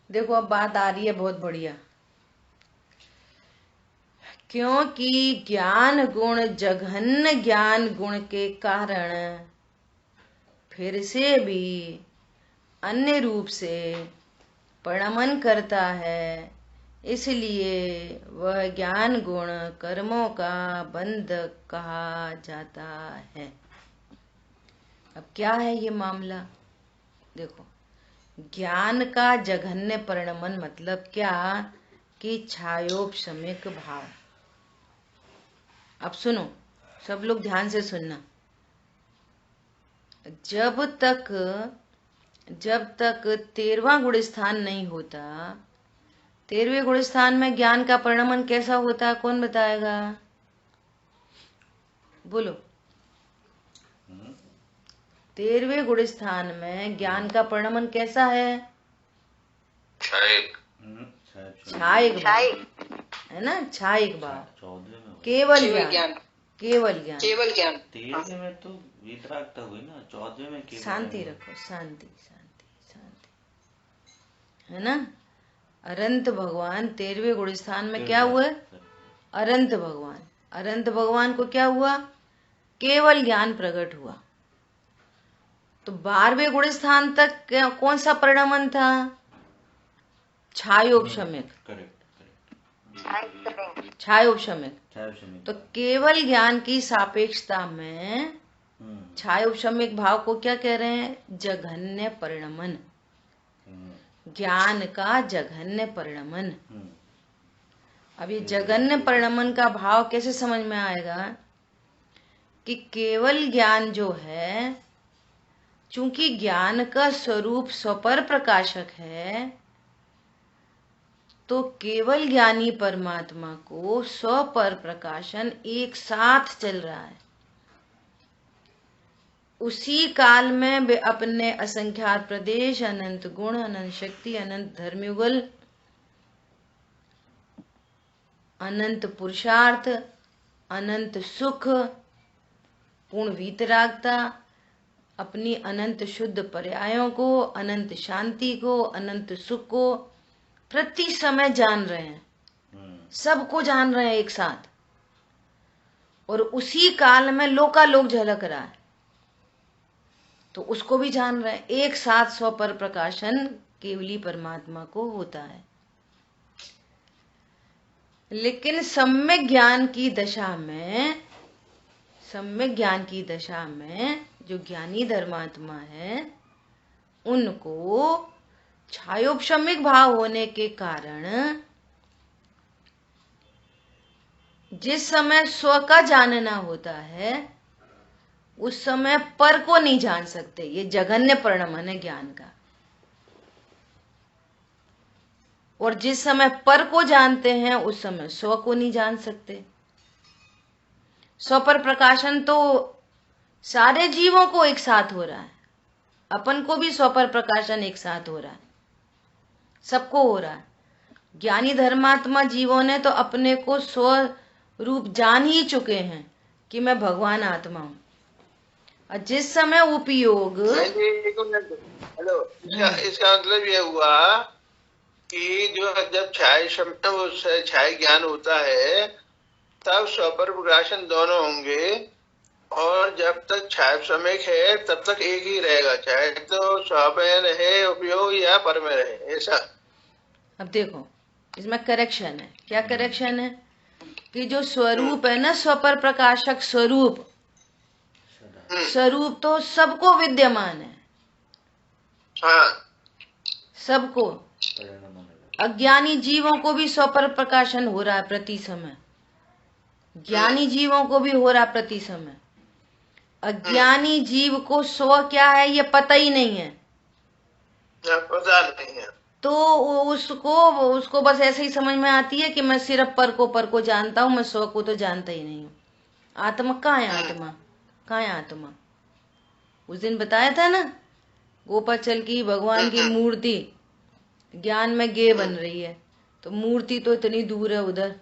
देखो अब बात आ रही है बहुत बढ़िया, क्योंकि ज्ञान गुण जघन्य ज्ञान गुण के कारण फिर से भी अन्य रूप से परिणमन करता है, इसलिए वह ज्ञान गुण कर्मों का बंध कहा जाता है। अब क्या है ये मामला, देखो ज्ञान का जघन्य परिणमन मतलब क्या कि छायोपशमिक भाव। अब सुनो, सब लोग ध्यान से सुनना। जब तक 13वां गुण स्थान नहीं होता, 13वें गुण स्थान में ज्ञान का परिणमन कैसा होता है, कौन बताएगा, बोलो। 13वें गुण स्थान में ज्ञान का परिणमन कैसा है, छायक है ना, छायक भाव, केवल ज्ञान, केवल ज्ञान। 13वें में तो वितरागता हुई ना, 14वें में शांति रखो, शांति शांति शांति, है ना। अनंत भगवान 13वें गुण स्थान में क्या हुए? अनंत भगवान। अनंत भगवान को क्या हुआ? केवल ज्ञान प्रकट हुआ। तो 12वें गुण स्थान तक कौन सा परिणमन था? छायोपशमिक। छायोपशमिक। तो केवल ज्ञान की सापेक्षता में छायोपशमिक भाव को क्या कह रहे हैं? जघन्य परिणमन। ज्ञान का जघन्य परिणमन। अब ये जघन्य परिणमन का भाव कैसे समझ में आएगा? कि केवल ज्ञान जो है, चूंकि ज्ञान का स्वरूप स्वपर प्रकाशक है, तो केवल ज्ञानी परमात्मा को स्वपर प्रकाशन एक साथ चल रहा है। उसी काल में वे अपने असंख्यात प्रदेश, अनंत गुण, अनंत शक्ति, अनंत धर्मयुगल, अनंत पुरुषार्थ, अनंत सुख, पूर्ण वीतरागता, अपनी अनंत शुद्ध पर्यायों को, अनंत शांति को, अनंत सुख को प्रति समय जान रहे हैं। सबको जान रहे हैं एक साथ। और उसी काल में लोकालोक झलक रहा है, तो उसको भी जान रहे हैं। एक साथ स्वपर प्रकाशन केवली परमात्मा को होता है। लेकिन सम्यक ज्ञान की दशा में, सम्यक ज्ञान की दशा में जो ज्ञानी धर्मात्मा है, उनको छायोपशमिक भाव होने के कारण जिस समय स्व का जानना होता है, उस समय पर को नहीं जान सकते। ये जघन्य परिणमन है ज्ञान का। और जिस समय पर को जानते हैं, उस समय स्व को नहीं जान सकते। स्वपर प्रकाशन तो सारे जीवों को एक साथ हो रहा है। अपन को भी स्वपर प्रकाशन एक साथ हो रहा है, सबको हो रहा है। ज्ञानी धर्मात्मा जीवों ने तो अपने को स्वरूप जान ही चुके हैं कि मैं भगवान आत्मा हूं। और जिस समय उपयोग, हेलो, इसका मतलब ये हुआ कि जो जब छाया ज्ञान होता है, तब स्वपर प्रकाशन दोनों होंगे। और जब तक छाया समेक है, तब तक एक ही रहेगा, चाहे तो स्व में रहे उपयोग या पर में रहे, ऐसा। अब देखो, इसमें करेक्शन है। क्या करेक्शन है? कि जो स्वरूप है ना, स्वपर प्रकाशक स्वरूप, स्वरूप तो सबको विद्यमान है। हाँ, सबको। अज्ञानी जीवों को भी स्वपर प्रकाशन हो रहा है प्रति समय। ज्ञानी जीवों को भी हो रहा प्रति समय। अज्ञानी जीव को स्व क्या है ये पता ही नहीं है। पता नहीं है। तो उसको बस ऐसे ही समझ में आती है कि मैं सिर्फ पर को जानता हूं, मैं स्व को तो जानता ही नहीं हूं। आत्मा कहाँ है? आत्मा कहाँ है? आत्मा उस दिन बताया था ना, गोपाचल की भगवान की मूर्ति ज्ञान में गे बन रही है। तो मूर्ति तो इतनी दूर है उधर,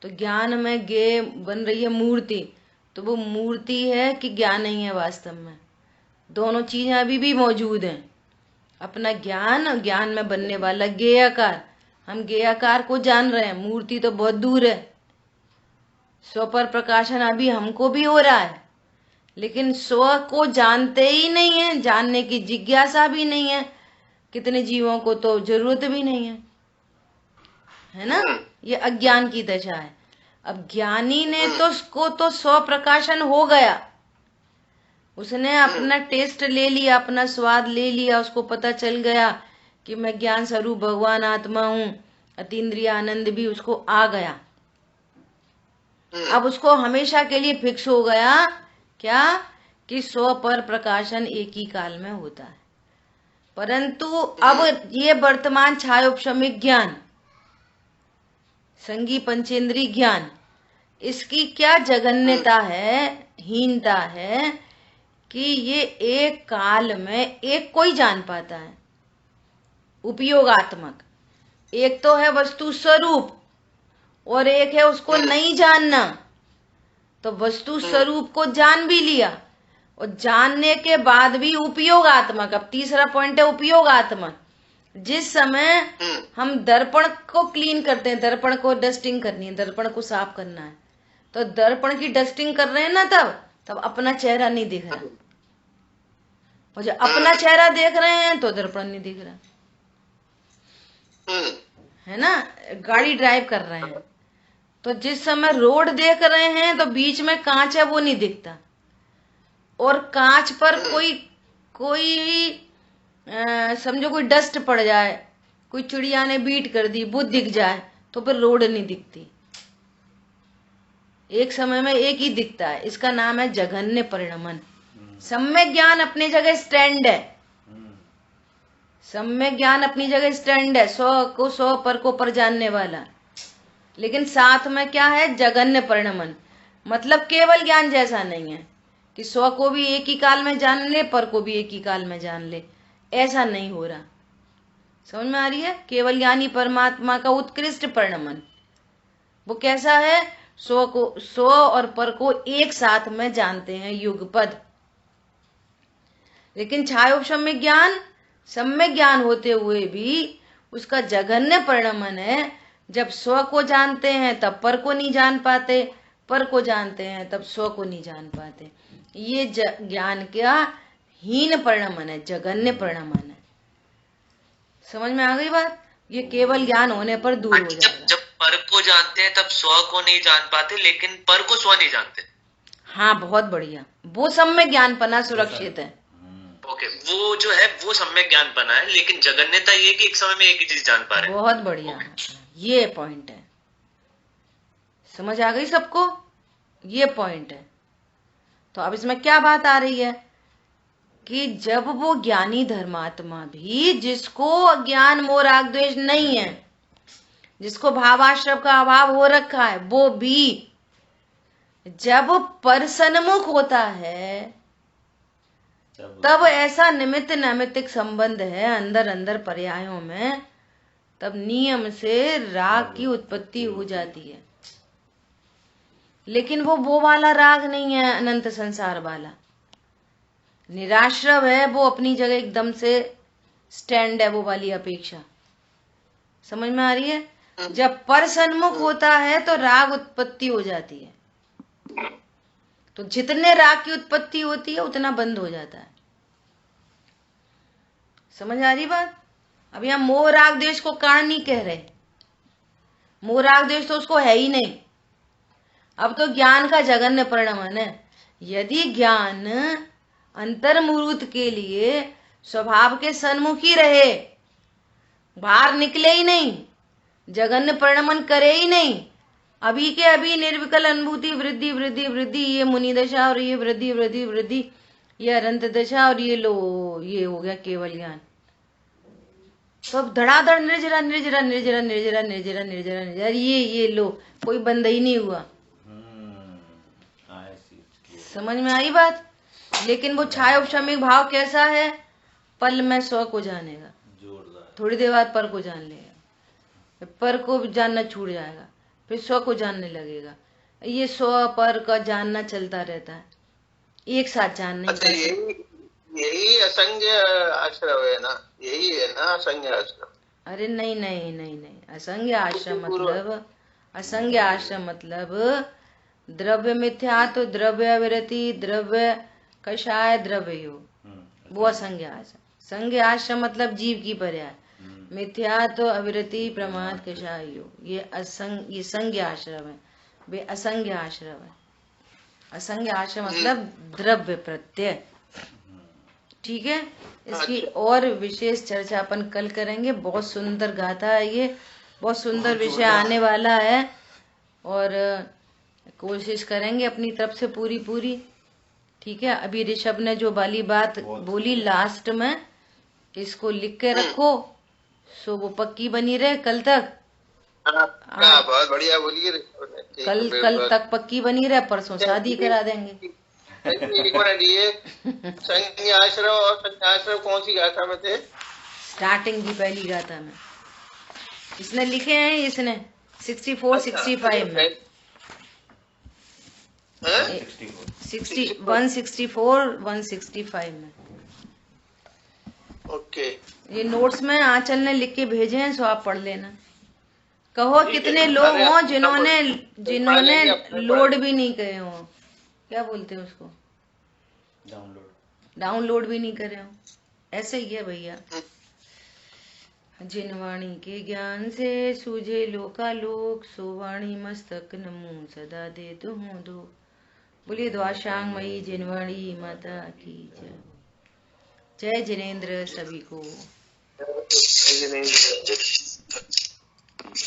तो ज्ञान में गे बन रही है मूर्ति। तो वो मूर्ति है कि ज्ञान नहीं है वास्तव में? दोनों चीजें अभी भी मौजूद हैं। अपना ज्ञान, ज्ञान में बनने वाला गेयाकार, हम गेयाकार को जान रहे हैं, मूर्ति तो बहुत दूर है। स्वपर प्रकाशन अभी हमको भी हो रहा है, लेकिन स्व को जानते ही नहीं है, जानने की जिज्ञासा भी नहीं है। कितने जीवों को तो जरूरत भी नहीं है ना? ये अज्ञान की दशा है। अब ज्ञानी ने तो उसको तो स्व प्रकाशन हो गया, उसने अपना टेस्ट ले लिया, अपना स्वाद ले लिया, उसको पता चल गया कि मैं ज्ञान स्वरूप भगवान आत्मा हूं। अतीन्द्रिय आनंद भी उसको आ गया। अब उसको हमेशा के लिए फिक्स हो गया क्या? कि स्व पर प्रकाशन एक ही काल में होता है। परंतु अब ये वर्तमान छायोपशमिक ज्ञान, संगी पंचेंद्री ज्ञान, इसकी क्या जघन्यता है, हीनता है कि ये एक काल में एक को ही जान पाता है, उपयोगात्मक। एक तो है वस्तु स्वरूप और एक है उसको नहीं जानना। तो वस्तु स्वरूप को जान भी लिया और जानने के बाद भी उपयोगात्मक। अब तीसरा पॉइंट है उपयोगात्मक। जिस समय हम दर्पण को क्लीन करते हैं, दर्पण को डस्टिंग करनी है, दर्पण को साफ करना है, तो दर्पण की डस्टिंग कर रहे हैं ना, तब अपना चेहरा नहीं दिख रहा, और जब अपना चेहरा देख रहे हैं तो दर्पण नहीं दिख रहा, है ना। गाड़ी ड्राइव कर रहे हैं तो जिस समय रोड देख रहे हैं तो बीच में कांच है वो नहीं दिखता, और कांच पर कोई समझो कोई डस्ट पड़ जाए, कोई चिड़िया ने बीट कर दी, वो दिख जाए, तो फिर रोड नहीं दिखती। एक समय में एक ही दिखता है, इसका नाम है जघन्य परिणमन। सम्यक ज्ञान अपनी जगह स्टैंड है, सम्यक ज्ञान अपनी जगह स्टैंड है, 100 को 100 पर को पर जानने वाला, लेकिन साथ में क्या है, जघन्य परिणमन, मतलब केवल ज्ञान जैसा नहीं है कि 100 को भी एक ही काल में जान ले, पर को भी एक ही काल में जान ले, ऐसा नहीं हो रहा। समझ में आ रही है? केवल ज्ञानी परमात्मा का उत्कृष्ट परिणमन वो कैसा है, 100 और पर को एक साथ में जानते हैं युगपद। लेकिन छायोपशम्य ज्ञान सम्यक ज्ञान होते हुए भी उसका जघन्य परिणमन है, जब 100 को जानते हैं तब पर को नहीं जान पाते, पर को जानते हैं तब 100 को नहीं जान पाते। ये ज्ञान क्या हीन परिणमन है, जघन्य परिणमन है। समझ में आ गई बात? ये केवल ज्ञान होने पर दूर हो जाएगा। जब पर को जानते हैं तब 100 को नहीं जान पाते, लेकिन पर को 100 नहीं जानते। हाँ, बहुत बढ़िया, वो सम्यक ज्ञान पना सुरक्षित है। ओके, वो जो है वो सम्यक ज्ञान बना है, लेकिन जगन्यता ये कि एक समय में एक ही चीज जान पा रहे हैं। बहुत बढ़िया, ये पॉइंट है। समझ आ गई सबको? ये पॉइंट है। तो अब इसमें क्या बात आ रही है कि जब वो ज्ञानी धर्मात्मा भी, जिसको ज्ञान मोह राग द्वेष नहीं है, जिसको भावाश्रव का अभाव हो रखा है, वो भी जब पर सन्मुख होता है तब ऐसा निमित्त नैमित्तिक संबंध है अंदर अंदर पर्यायों में, तब नियम से राग की उत्पत्ति हो जाती है। लेकिन वो वाला राग नहीं है, अनंत संसार वाला निराश्रव है, वो अपनी जगह एकदम से स्टैंड है, वो वाली अपेक्षा। समझ में आ रही है? जब पर सन्मुख होता है तो राग उत्पत्ति हो जाती है, तो जितने राग की उत्पत्ति होती है उतना बंद हो जाता है। समझ आ रही बात? अब यहां मोह राग द्वेष को कारण नहीं कह रहे, मोह राग द्वेष तो उसको है ही नहीं। अब तो ज्ञान का जघन्य परिणमन है। यदि ज्ञान अंतर्मुहूर्त के लिए स्वभाव के सन्मुख ही रहे, बाहर निकले ही नहीं, जघन्य परिणमन करे ही नहीं, अभी के अभी निर्विकल अनुभूति वृद्धि वृद्धि वृद्धि, ये मुनि दशा और ये वृद्धि वृद्धि वृद्धि, ये अनंत दशा और ये लो, ये हो गया केवल ज्ञान। तो अब धड़ाधड़ निर्जरा निर्जरा निर्जरा निर्जरा निर्जरा निर्जरा निर्जरा, ये लो, कोई बंद ही नहीं हुआ। समझ में आई बात? लेकिन वो छायोपशमिक भाव कैसा है, पल में 100 को जानेगा, थोड़ी देर बाद पर को जान लेगा, पर को जानना छूट जाएगा, फिर 100 को जानने लगेगा। ये 100 पर का जानना चलता रहता है, एक साथ जान नहीं सकते। यही असंज्ञ आश्रम है ना, यही है ना असंज्ञ आश्रम। अरे नहीं नहीं नहीं नहीं, असंज्ञ आश्रम मतलब, असंज्ञ आश्रम मतलब द्रव्य मिथ्या, तो द्रव्य विरति, द्रव्य कषाय, द्रव्य योग, वो असंज्ञ आश्रम। संज्ञ आश्रम मतलब जीव की पर्याय, मिथ्या तो अविरति प्रमाद कषाय योग, ये संज्ञ आश्रम है, वे असंज्ञ आश्रम है। असंज्ञ आश्रम मतलब द्रव्य प्रत्यय। ठीक है, इसकी और विशेष चर्चा अपन कल करेंगे। बहुत सुंदर गाथा है ये, बहुत सुंदर विषय आने वाला है, और कोशिश करेंगे अपनी तरफ से पूरी। ठीक है, अभी ऋषभ ने जो वाली बात बोली लास्ट में, इसको लिख के रखो, सो वो पक्की बनी रहे कल तक। बहुत बढ़िया बोलिए। कल तक पक्की बनी रहे, परसों शादी करा देंगे। ये संज्ञ आश्रम और संज्ञा आश्रम कौन सी गाथा में थे? स्टार्टिंग की पहली गाथा में इसने लिखे हैं, इसने 64 65 में 164 165 में ओके। ये नोट्स में आंचल ने लिख के भेजे हैं, सो आप पढ़ लेना। कहो ठीक है, कितने लोग अरे हों आप जिन्होंने जिन्होंने लेंगे अपने लोड भी नहीं करे हों, क्या बोलते हैं उसको, डाउनलोड भी नहीं करे हों। ऐसे ही है भैया। जिन वाणी के ज्ञान से सूझे लोकालोक, सो वाणी मस्तक नमो सदा दे तुम दो। बोलिए द्वाशांग मई जिनवाणी माता की जय। जय जिनेन्द्र सभी को। नहीं